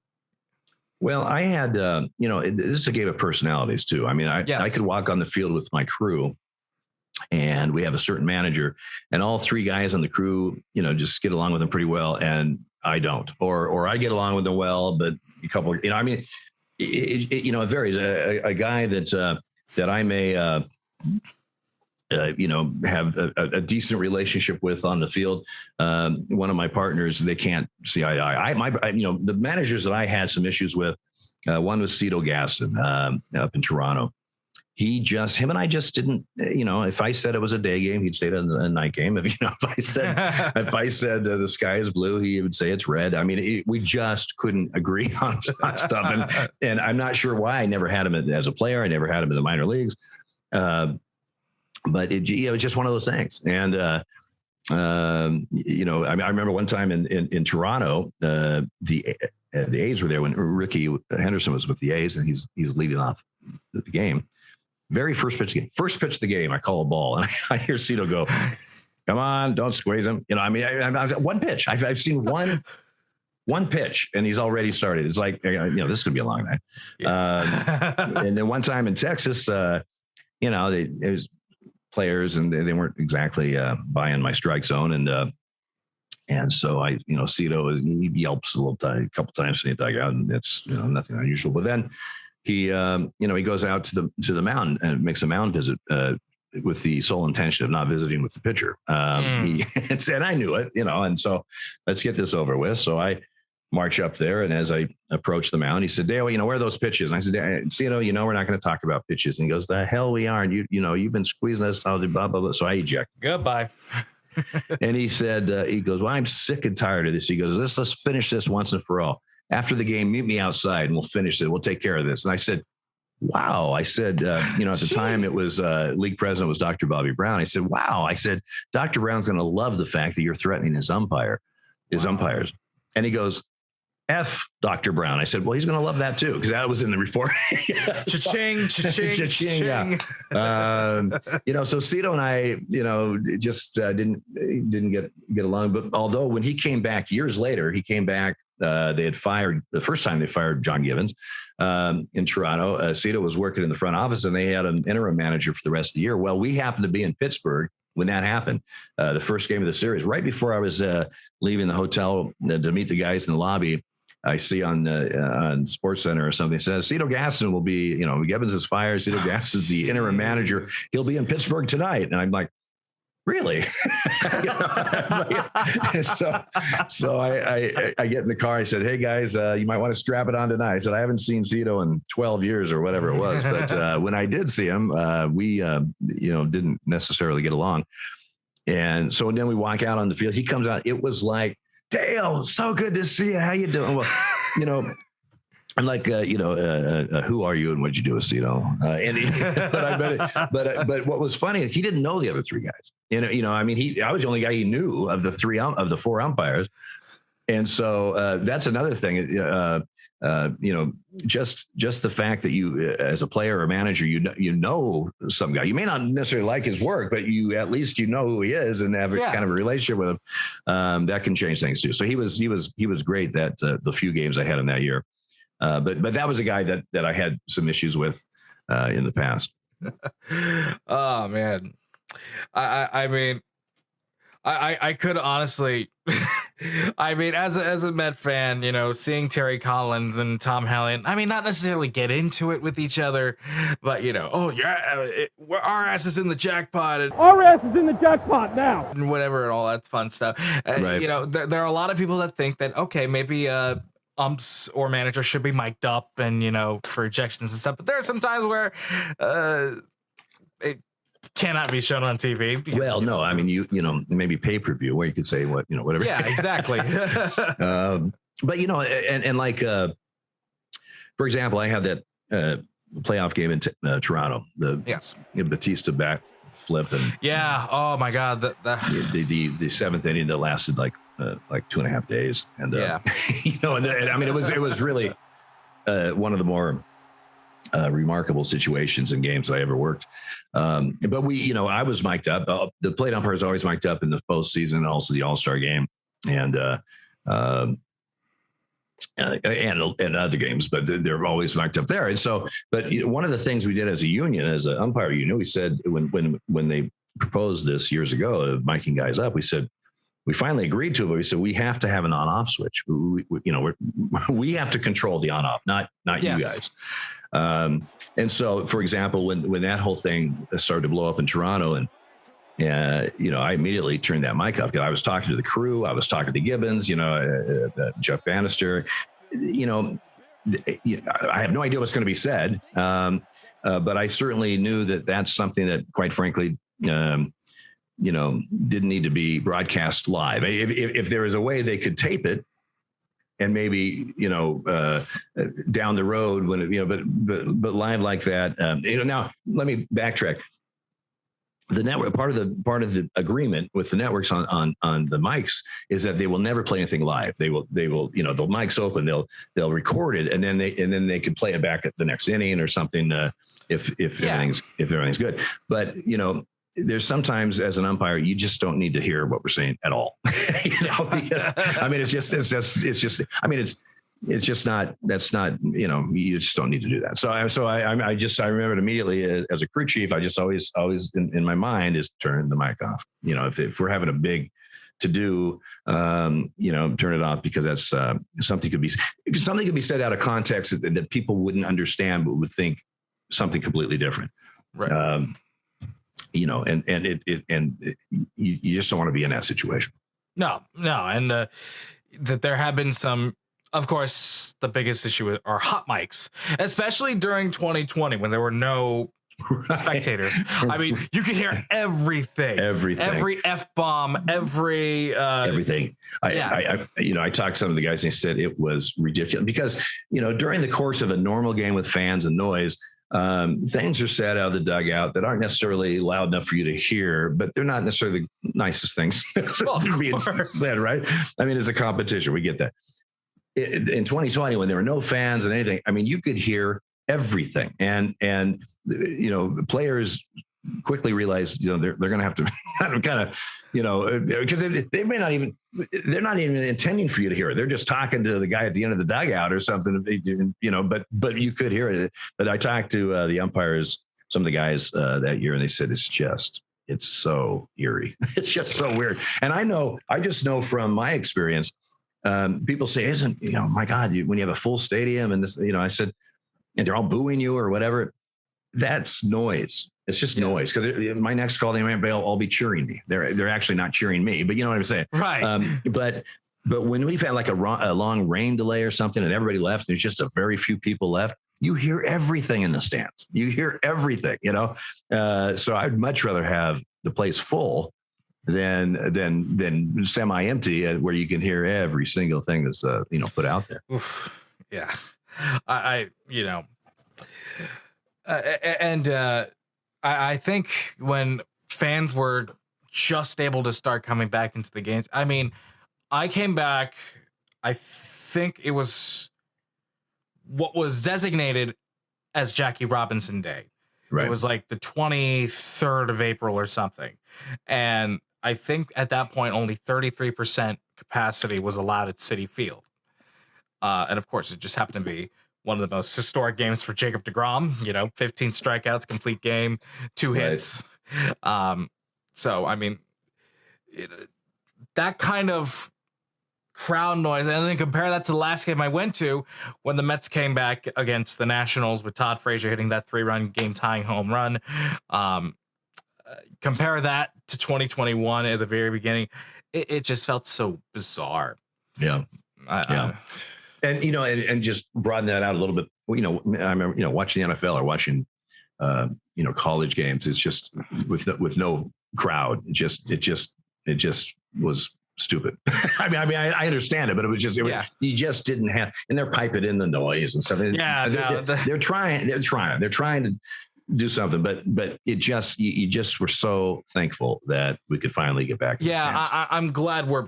Well, I had, this is a game of personalities too. I mean, I could walk on the field with my crew, and we have a certain manager, and all three guys on the crew, just get along with them pretty well. And I don't, or I get along with them well, but a couple, it varies. A guy that I may, have a decent relationship with on the field. One of my partners, they can't see eye to eye. The managers that I had some issues with, one was Cito Gaston up in Toronto. Him and I just didn't, if I said it was a day game, he'd say it was a night game. If I said the sky is blue, he would say it's red. I mean, we just couldn't agree on stuff. And I'm not sure why. I never had him as a player. I never had him in the minor leagues. But it was just one of those things. And, I remember one time in Toronto, the A's were there when Ricky Henderson was with the A's, and he's leading off the game. Very first pitch of the game, I call a ball, and I hear Cito go, "Come on, don't squeeze him." One pitch. I've seen one pitch, and he's already started. It's like, this is gonna be a long night. Yeah. And then one time in Texas, it was players, and they weren't exactly buying my strike zone, and so I, Cito, he yelps a couple times in the dugout, and it's nothing unusual. But then he goes out to the mound and makes a mound visit with the sole intention of not visiting with the pitcher. And I knew it, and so let's get this over with. So I march up there. And as I approached the mound, he said, Dale, where are those pitches? And I said, we're not going to talk about pitches. And he goes, the hell we are. And you've been squeezing us out, blah, blah, blah. So I ejected. Goodbye. And he said, he goes, well, I'm sick and tired of this. He goes, let's finish this once and for all. After the game, meet me outside and we'll finish it. We'll take care of this. And I said, wow. I said, at the time it was league president was Dr. Bobby Brown. I said, wow. I said, Dr. Brown's going to love the fact that you're threatening his umpires. And he goes, F Dr. Brown. I said, well, he's going to love that too. Cause that was in the report. Cha-ching, cha-ching, cha-ching. Yeah. So Cito and I, just didn't get along. But although when he came back years later, they had fired the first time they fired John Givens in Toronto. Cito was working in the front office and they had an interim manager for the rest of the year. Well, we happened to be in Pittsburgh when that happened, the first game of the series, right before I was leaving the hotel to meet the guys in the lobby. I see on SportsCenter or something, it says Cito Gaston will be, Gibbons is fired. Cito Gaston is the interim manager. He'll be in Pittsburgh tonight. And I'm like, really? So I get in the car. I said, hey guys, you might want to strap it on tonight. I said, I haven't seen Cito in 12 years or whatever it was. But when I did see him, we didn't necessarily get along. And so then we walk out on the field. He comes out. It was like, Dale, so good to see you. How you doing? Well, I'm like, who are you and what'd you do with Cito? But what was funny, he didn't know the other three guys. I was the only guy he knew of the four umpires. And so that's another thing. Just the fact that you, as a player or manager, you some guy. You may not necessarily like his work, but you at least who he is and have kind of a relationship with him. That can change things too. So he was great that the few games I had him that year. But that was a guy that I had some issues with in the past. Oh man, I mean, I could honestly, I mean, as a Met fan, seeing Terry Collins and Tom Hallion, I mean, not necessarily get into it with each other, but our ass is in the jackpot, and Our ass is in the jackpot now. and whatever, and all that fun stuff. Right. There are a lot of people that think that okay, maybe umps or managers should be mic'd up and for ejections and stuff, but there are some times where it cannot be shown on TV. Because, well, no, I mean, maybe pay-per-view where you could say whatever. Yeah, exactly. But and like, for example, I had that playoff game in Toronto, the Batista back flip. And yeah. Oh my God. The seventh inning that lasted like 2.5 days. And, yeah. I mean, it was really one of the more remarkable situations in games I ever worked. But I was mic'd up. The plate umpire is always mic'd up in the postseason and also the All-Star game and other games, but they're always mic'd up there. And so, but one of the things we did as a union, as an umpire union, we said when they proposed this years ago of micing guys up, we said, we finally agreed to it, but we said we have to have an on-off switch. We have to control the on-off, not yes. You guys. And so, for example, when that whole thing started to blow up in Toronto, and I immediately turned that mic off because I was talking to the crew, I was talking to Gibbons, Jeff Bannister. I have no idea what's going to be said, but I certainly knew that that's something that, quite frankly, didn't need to be broadcast live. If there was a way they could tape it and maybe, down the road when but live like that, now let me backtrack. The network, part of the agreement with the networks on the mics is that they will never play anything live. They will, the mic's open, they'll record it and then they can play it back at the next inning or something. If everything's good, but there's sometimes as an umpire, you just don't need to hear what we're saying at all. It's just not, that's not, you just don't need to do that. So I remembered immediately as a crew chief, I just always in my mind is turn the mic off. If we're having a big to do, turn it off because that's something could be said out of context that people wouldn't understand, but would think something completely different. Right. You just don't want to be in that situation. No. And that there have been some of course, the biggest issue are hot mics, especially during 2020 when there were no spectators. I mean, you could hear everything, every F-bomb, everything. I talked to some of the guys and they said it was ridiculous because, during the course of a normal game with fans and noise, things are said out of the dugout that aren't necessarily loud enough for you to hear, but they're not necessarily the nicest things being said, right? I mean, it's a competition. We get that. In 2020, when there were no fans and anything, I mean, you could hear everything. And players quickly realized, they're going to have to kind of, because they may not even, they're not even intending for you to hear it. They're just talking to the guy at the end of the dugout or something, but you could hear it. But I talked to the umpires, some of the guys that year, and they said, it's so eerie. It's just so weird. And I just know from my experience, people say, my God, when you have a full stadium and this, I said, and they're all booing you or whatever, that's noise. It's just noise. Because my next call, they might all be cheering me. They're actually not cheering me, but you know what I'm saying? Right. But when we've had like a long rain delay or something and everybody left, there's just a very few people left, you hear everything in the stands. You hear everything, so I'd much rather have the place full than semi-empty where you can hear every single thing that's put out there. Oof, yeah. I think when fans were just able to start coming back into the games, I mean, I came back, I think it was what was designated as Jackie Robinson Day. Right. It was like the 23rd of April or something. And I think at that point, only 33% capacity was allowed at Citi Field. And of course, it just happened to be one of the most historic games for Jacob deGrom, 15 strikeouts, complete game, 2 hits. So, I mean, that kind of crowd noise, and then compare that to the last game I went to when the Mets came back against the Nationals with Todd Frazier hitting that 3-run game-tying home run. Compare that to 2021 at the very beginning. It just felt so bizarre. Yeah. And, and just broaden that out a little bit. I remember, watching the NFL or watching, college games. It's just with no crowd. It just was stupid. I mean, I understand it, but it was just, you just didn't have, and they're piping in the noise and stuff. They're trying to do something, but it just, you just were so thankful that we could finally get back. I'm glad we're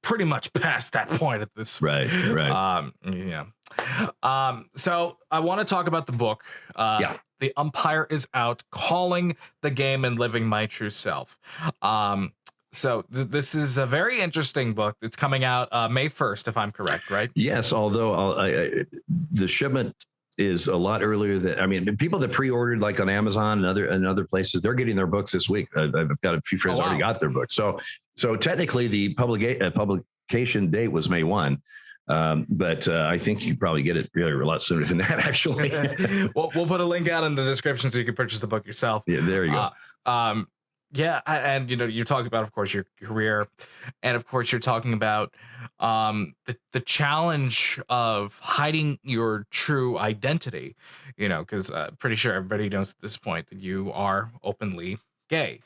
pretty much past that point at this. Right. So I want to talk about the book. The Umpire Is Out, Calling the Game and Living My True Self. So this is a very interesting book. It's coming out May 1st, if I'm correct, right? Yes, although the shipment is a lot earlier than, people that pre-ordered like on Amazon and other places, they're getting their books this week. I've got a few friends already got their books. So technically the publication date was May 1. But I think you probably get it really a lot sooner than that, actually. We'll put a link out in the description so you can purchase the book yourself. Yeah, there you go. And you're talking about, of course, your career, and of course, you're talking about the challenge of hiding your true identity. Because pretty sure everybody knows at this point that you are openly gay,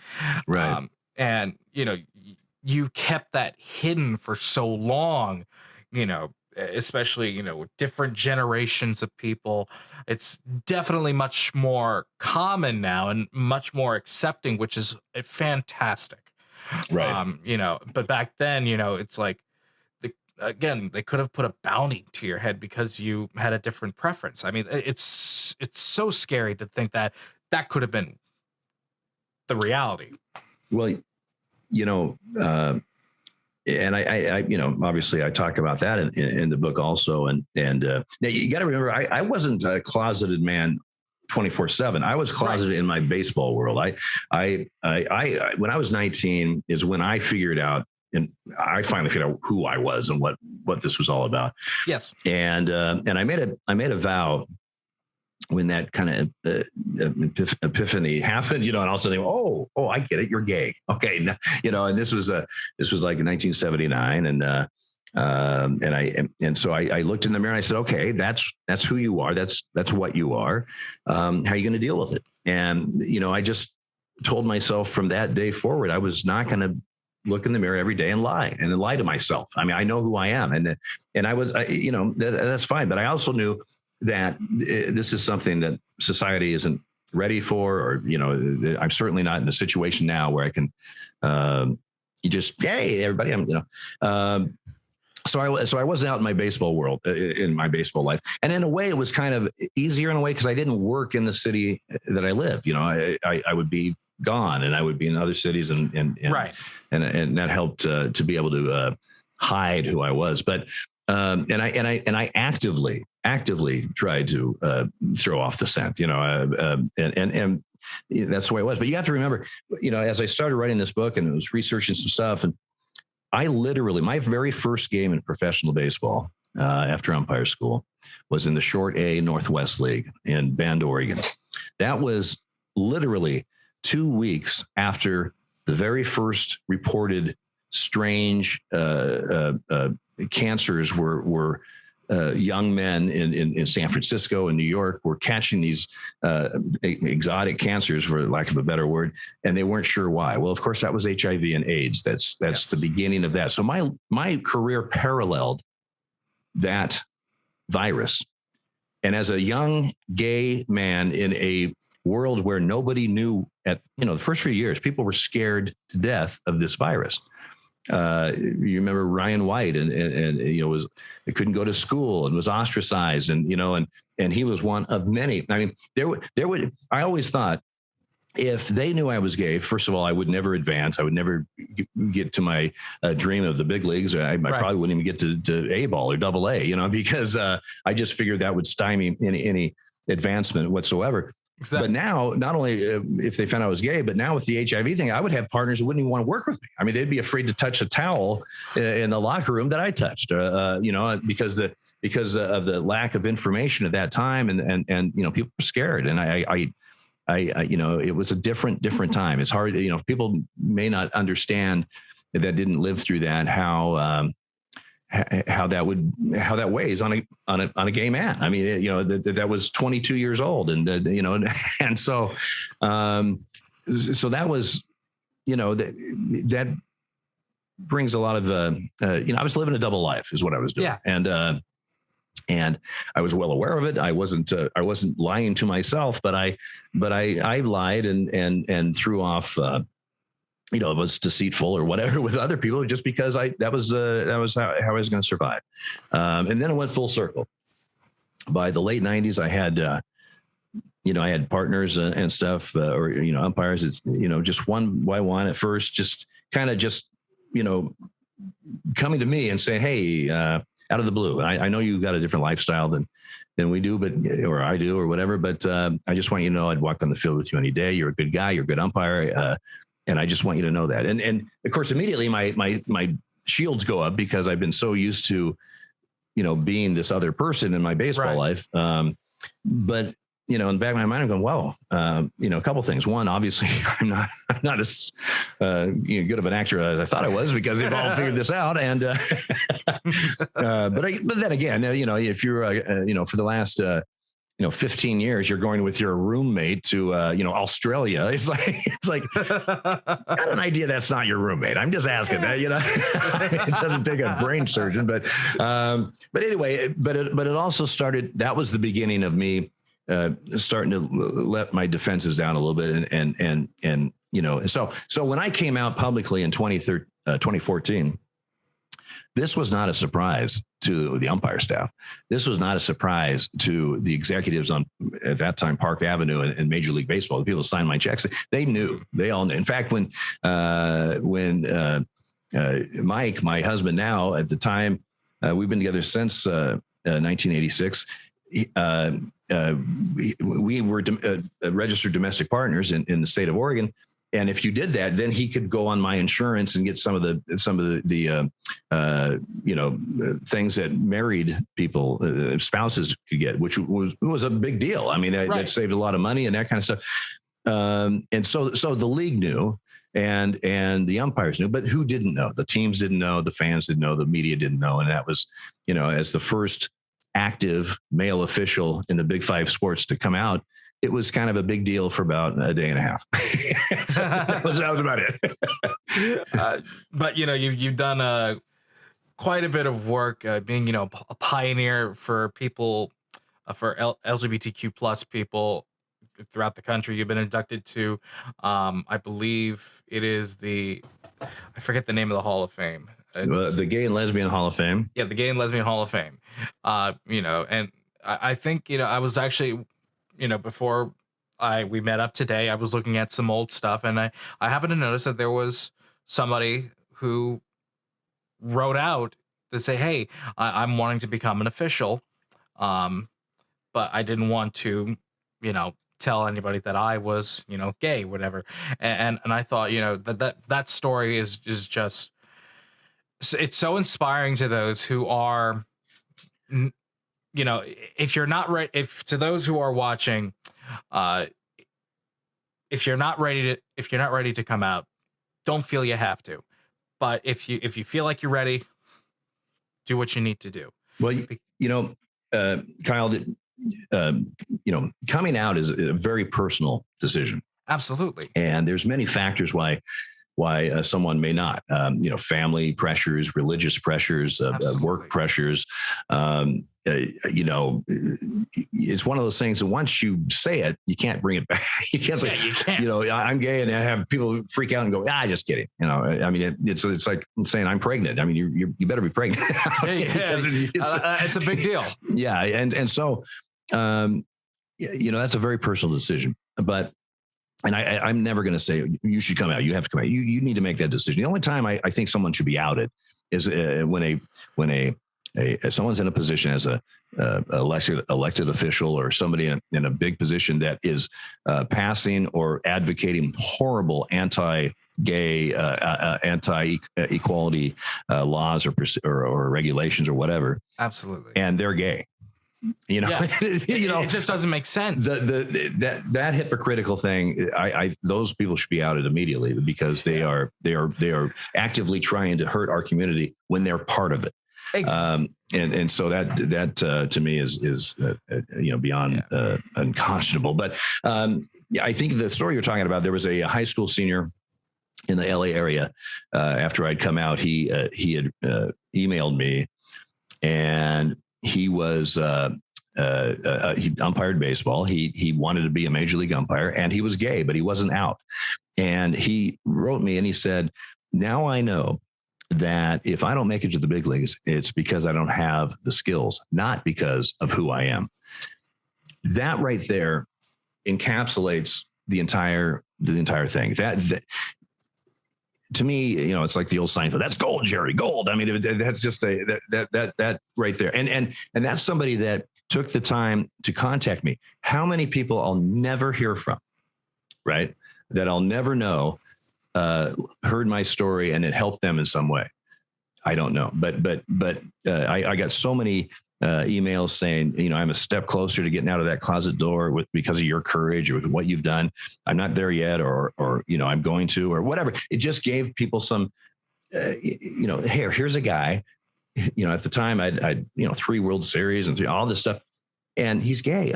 right? And you kept that hidden for so long. Especially, with different generations of people, it's definitely much more common now and much more accepting, which is fantastic. Right. But back then, it's like, they could have put a bounty to your head because you had a different preference. I mean, it's so scary to think that could have been the reality. Well, and I obviously I talk about that in the book also. And now you got to remember, I wasn't a closeted man 24/7. I was closeted in my baseball world. I when I was 19 is when I figured out, and I finally figured out who I was and what this was all about. Yes. And I made a vow when that kind of epiphany happened, and all of a sudden, oh, I get it. You're gay. Okay. And this was like in 1979. So I looked in the mirror and I said, okay, that's who you are. That's what you are. How are you going to deal with it? And, I just told myself from that day forward, I was not going to look in the mirror every day and lie to myself. I mean, I know who I am, and that's fine. But I also knew that this is something that society isn't ready for, or, I'm certainly not in a situation now where I can, hey, everybody, So I wasn't out in my baseball world, in my baseball life. And in a way, it was kind of easier in a way because I didn't work in the city that I lived. I would be gone and I would be in other cities and right. And that helped to be able to hide who I was. But and I actively tried to throw off the scent, and that's the way it was. But you have to remember, as I started writing this book and I was researching some stuff, and I literally, my very first game in professional baseball after umpire school was in the Short A Northwest League in Bend, Oregon. That was literally 2 weeks after the very first reported strange cancers were young men in San Francisco and New York were catching these exotic cancers, for lack of a better word, and they weren't sure why. Well, of course, that was HIV and AIDS. That's yes. The beginning of that. So my career paralleled that virus. And as a young gay man in a world where nobody knew the first few years, people were scared to death of this virus. You remember Ryan White and couldn't go to school and was ostracized and he was one of many. I mean, I always thought if they knew I was gay, first of all, I would never advance. I would never get to my dream of the big leagues. I probably wouldn't even get to A ball or double A, because I just figured that would stymie any advancement whatsoever. Exactly. But now, not only if they found I was gay, but now with the HIV thing, I would have partners who wouldn't even want to work with me. I mean, they'd be afraid to touch a towel in the locker room that I touched, because of the lack of information at that time, and people were scared, and I it was a different time. It's hard, people may not understand that didn't live through that how that weighs on a gay man. I mean, that was 22 years old, and and so that was, that brings a lot of I was living a double life is what I was doing. Yeah. And I was well aware of it. I wasn't lying to myself, but I lied and threw off, it was deceitful or whatever with other people, just because that was how I was going to survive. And then it went full circle. By the late 90s, I had, I had partners and stuff, or umpires. It's, just one by one at first, just coming to me and saying, hey, out of the blue, I know you got a different lifestyle than we do, or I do, or whatever. But I just want you to know I'd walk on the field with you any day. You're a good guy. You're a good umpire. And I just want you to know that. And of course, immediately my shields go up because I've been so used to, being this other person in my baseball life. But, in the back of my mind, I'm going, well, a couple things. One, obviously, I'm not as good of an actor as I thought I was, because they've all figured this out. And but then again, if you're for the last 15 years, you're going with your roommate to, Australia. It's like, I got an idea that's not your roommate. I'm just asking that, it doesn't take a brain surgeon, but anyway, but it also started, that was the beginning of me starting to let my defenses down a little bit. And so when I came out publicly in 2014, this was not a surprise to the umpire staff. This was not a surprise to the executives at that time, Park Avenue and Major League Baseball. The people signed my checks. They knew. They all knew. In fact, when Mike, my husband now, at the time, we've been together since 1986. We were registered domestic partners in the state of Oregon. And if you did that, then he could go on my insurance and get some of the things that married people, spouses could get, which was a big deal. I mean, that saved a lot of money and that kind of stuff. And so the league knew, and the umpires knew, but who didn't know? The teams didn't know, the fans didn't know, the media didn't know. And that was, as the first active male official in the Big Five sports to come out, it was kind of a big deal for about a day and a half. So that was about it. But you've done quite a bit of work being a pioneer for people, for LGBTQ plus people throughout the country. You've been inducted to, I believe it is I forget the name of the Hall of Fame. The Gay and Lesbian Hall of Fame. Yeah, the Gay and Lesbian Hall of Fame. And I think I was actually, before we met up today, I was looking at some old stuff, and I happened to notice that there was somebody who wrote out to say, hey, I'm wanting to become an official, but I didn't want to, tell anybody that I was, gay, whatever. And I thought, that story is just, it's so inspiring to those who are, if you're not right, to those who are watching, if you're not ready to come out, don't feel you have to. But if you feel like you're ready, do what you need to do. Well, Kyle, coming out is a very personal decision. Absolutely. And there's many factors why someone may not, family pressures, religious pressures, work pressures. It's one of those things that once you say it, you can't bring it back. You can't say, you can't. I'm gay, and I have people freak out and go, just kidding. It's like saying I'm pregnant. I mean, you better be pregnant. It's a big deal. Yeah. And so, that's a very personal decision, but I'm never going to say you should come out. You have to come out. You need to make that decision. The only time I think someone should be outed is when someone's in a position as a elected official or somebody in a big position that is passing or advocating horrible anti-gay, anti-equality laws or regulations or whatever. Absolutely. And they're gay. It just doesn't make sense. That hypocritical thing, those people should be outed immediately because they are actively trying to hurt our community when they're part of it. And so that to me is beyond unconscionable. But I think the story you're talking about, there was a high school senior in the LA area after I'd come out. He had emailed me, and he was he umpired baseball. He wanted to be a major league umpire, and he was gay, but he wasn't out. And he wrote me and he said, now I know that if I don't make it to the big leagues, it's because I don't have the skills, not because of who I am. That right there encapsulates the entire thing. That to me, it's like the old Seinfeld. That's gold, Jerry, gold. I mean, that's just that right there. And that's somebody that took the time to contact me. How many people I'll never hear from, right? That I'll never know, heard my story and it helped them in some way. I don't know, but I got so many emails saying, I'm a step closer to getting out of that closet door because of your courage or with what you've done. I'm not there yet, or I'm going to, or whatever. It just gave people some, here's a guy, at the time I'd 3 World Series and all this stuff, and he's gay.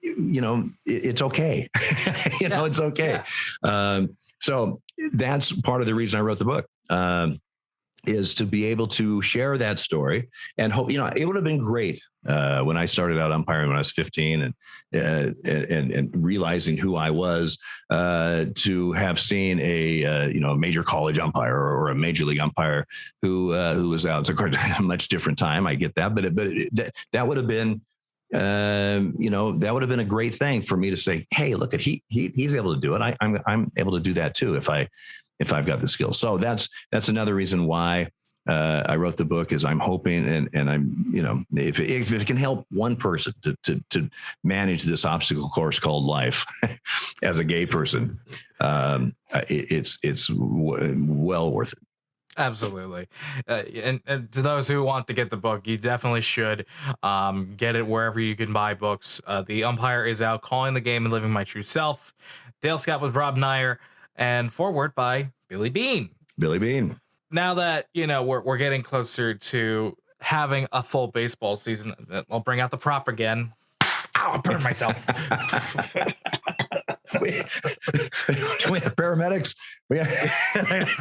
It's okay. It's okay. Yeah. So that's part of the reason I wrote the book. Is to be able to share that story and hope, it would have been great when I started out umpiring when I was 15 and realizing who I was, to have seen a major college umpire or a major league umpire who was out. It's of course a much different time. I get that, but that would have been, that would have been a great thing for me to say, hey, look at he's able to do it. I'm able to do that too if I've got the skills. So that's another reason why I wrote the book, is I'm hoping and I'm, if it can help one person to manage this obstacle course called life as a gay person, it's well worth it. Absolutely. And to those who want to get the book, you definitely should get it wherever you can buy books. The Umpire Is Out, Calling the Game and Living My True Self. Dale Scott with Rob Neyer, and foreword by Billy Bean. Billy Bean. Now that, we're getting closer to having a full baseball season, I'll bring out the prop again. Ow, I burned myself. we have paramedics. We have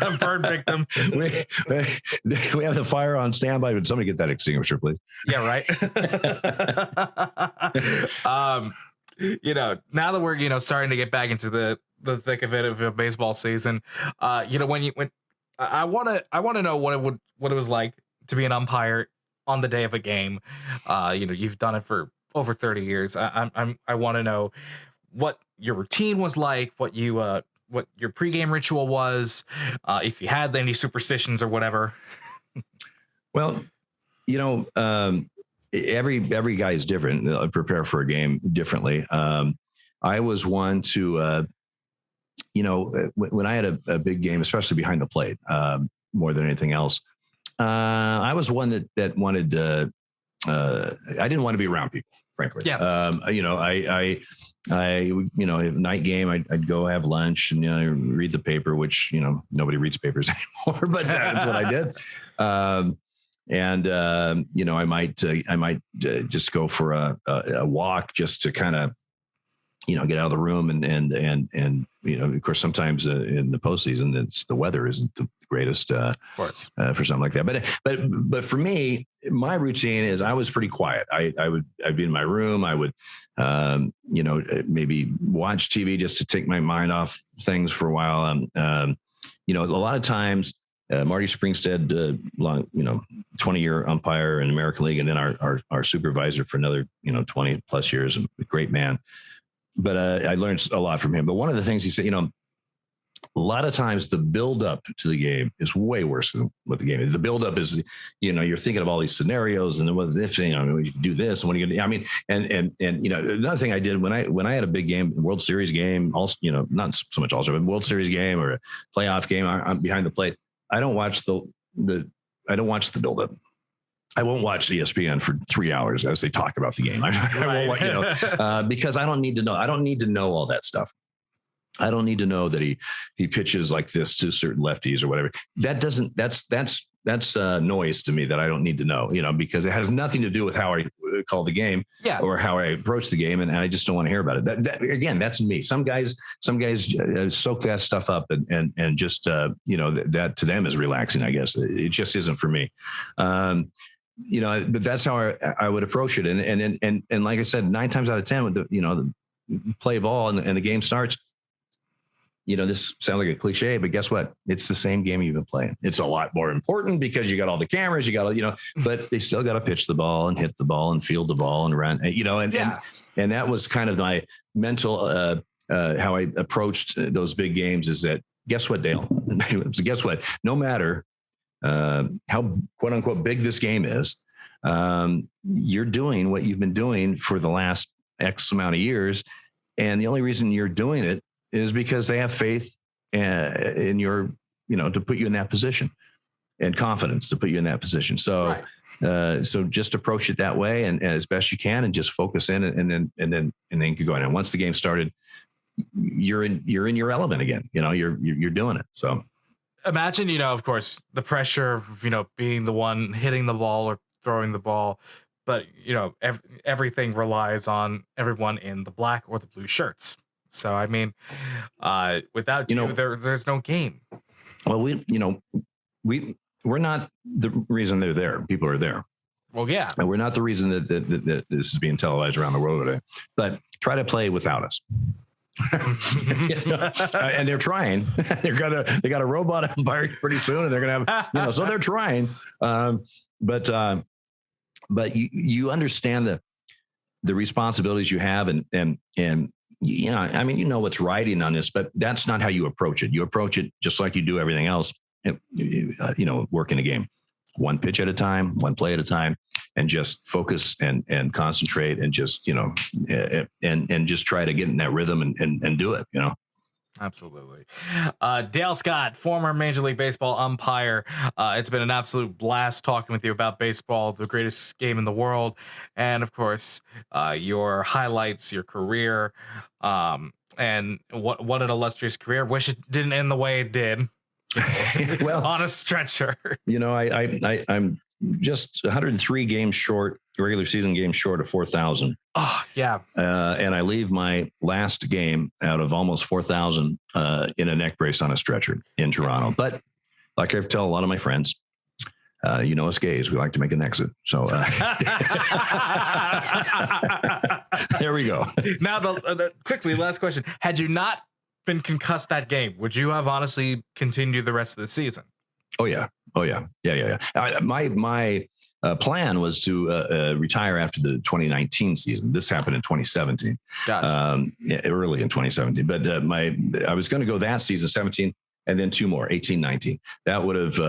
a burn victim. We have the fire on standby. Would somebody get that extinguisher, please? Yeah, right. Now that we're starting to get back into the thick of it of a baseball season, when I want to know what it was like to be an umpire on the day of a game. You've done it for over 30 years. I want to know what your routine was like, what your pregame ritual was, if you had any superstitions or whatever. Well, every guy is different. Prepare for a game differently. I was one to, when I had a big game, especially behind the plate, more than anything else, I was one that wanted I didn't want to be around people, frankly. Yes. Night game, I'd go have lunch and, read the paper, which, nobody reads papers anymore, but that's what I did. I might just go for a walk just to kind of, get out of the room and of course, sometimes in the postseason, the weather isn't the greatest, of course, for something like that. But for me, my routine is I was pretty quiet. I'd be in my room. I would, maybe watch TV just to take my mind off things for a while. A lot of times, Marty Springstead, 20-year umpire in American League, and then our supervisor for another, 20 plus years, a great man. But I learned a lot from him. But one of the things he said, a lot of times the buildup to the game is way worse than what the game is. The buildup is, you're thinking of all these scenarios and what if, you do this and what are you going to, and another thing I did when I had a big game, World Series game, also, not so much also, but World Series game or a playoff game, I'm behind the plate. I don't watch the buildup. I won't watch ESPN for 3 hours as they talk about the game. I won't, because I don't need to know. I don't need to know all that stuff. I don't need to know that he pitches like this to certain lefties or whatever. That's noise to me that I don't need to know, because it has nothing to do with how I call the game or how I approach the game. And I just don't want to hear about it. That again, that's me. Some guys soak that stuff up and just, that to them is relaxing, I guess. It just isn't for me. But that's how I would approach it. And like I said, 9 times out of 10, with the play ball and the game starts, this sounds like a cliche, but guess what? It's the same game you've been playing. It's a lot more important because you got all the cameras, but they still got to pitch the ball and hit the ball and field the ball and run, and that was kind of my mental, how I approached those big games is that, guess what, Dale? So guess what? No matter how quote unquote big this game is, you're doing what you've been doing for the last X amount of years. And the only reason you're doing it is because they have faith in your, to put you in that position, and confidence to put you in that position. So, so just approach it that way and as best you can, and just focus in and then keep going. And once the game started, you're in your element again. You're doing it. So imagine, of course, the pressure of, being the one hitting the ball or throwing the ball, but everything relies on everyone in the black or the blue shirts. So, I mean, without there's no game. Well, we're not the reason they're there. People are there. Well, yeah. And we're not the reason that this is being televised around the world today. But try to play without us. And they're trying. They got a robot umpire pretty soon, and they're going to have, so they're trying. But you understand the responsibilities you have, and what's riding on this, but that's not how you approach it. You approach it just like you do everything else, working a game, one pitch at a time, one play at a time, and just focus and concentrate and just, and just try to get in that rhythm and do it, Absolutely. Dale Scott, former Major League Baseball umpire. It's been an absolute blast talking with you about baseball, the greatest game in the world. And of course, your highlights, your career, and what an illustrious career. Wish it didn't end the way it did. Well, on a stretcher. I'm just 103 games short, regular season games short of 4,000. Oh, yeah. And I leave my last game out of almost 4,000 in a neck brace on a stretcher in Toronto. But like I tell a lot of my friends, us gays, we like to make an exit. So there we go. Now, quickly, last question. Had you not been concussed that game, would you have honestly continued the rest of the season? Oh yeah. My plan was to retire after the 2019 season. This happened in 2017, Gotcha. Early in 2017. But I was going to go that season, 17, and then two more, 18, 19. That would have.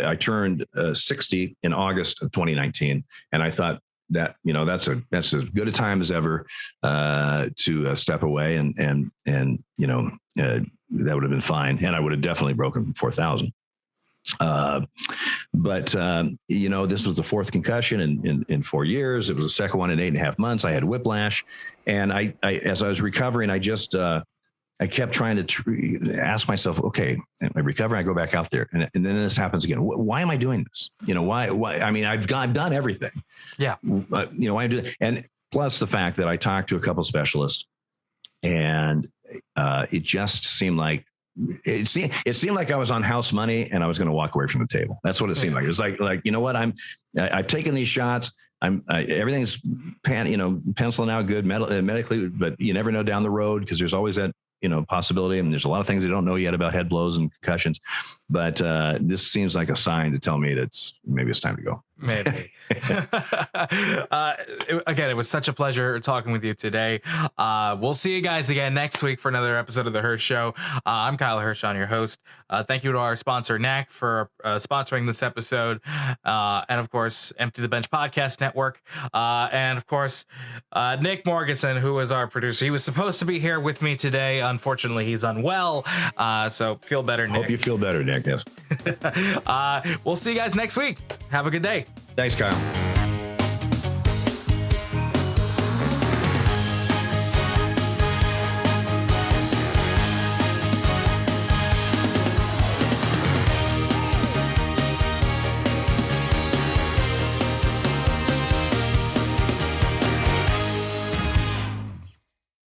I turned 60 in August of 2019, and I thought that that's as good a time as ever to step away, and that would have been fine, and I would have definitely broken 4,000. But this was the fourth concussion in 4 years. It was the second one in 8.5 months. I had whiplash, and I as I was recovering, I just I kept trying to ask myself, okay, I recover, I go back out there, and then this happens again. Why am I doing this? Why? I mean, I've done everything. Yeah. Why I do that? And plus the fact that I talked to a couple specialists, and it just seemed like. It seemed like I was on house money and I was going to walk away from the table. That's what it seemed like. It was like, I've taken these shots. Everything's penciling out good medically, but you never know down the road because there's always that, possibility. And there's a lot of things they don't know yet about head blows and concussions, but this seems like a sign to tell me that maybe it's time to go. Maybe. Again, it was such a pleasure talking with you today. We'll see you guys again next week for another episode of the Hirsh Show. I'm Kyle Hirsh, your host. Thank you to our sponsor, NAC, for sponsoring this episode. And of course, Empty the Bench Podcast Network. And of course, Nick Morganson, who is our producer. He was supposed to be here with me today. Unfortunately, he's unwell. So feel better, Nick. Hope you feel better, Nick. Yes. We'll see you guys next week. Have a good day. Thanks, Kyle.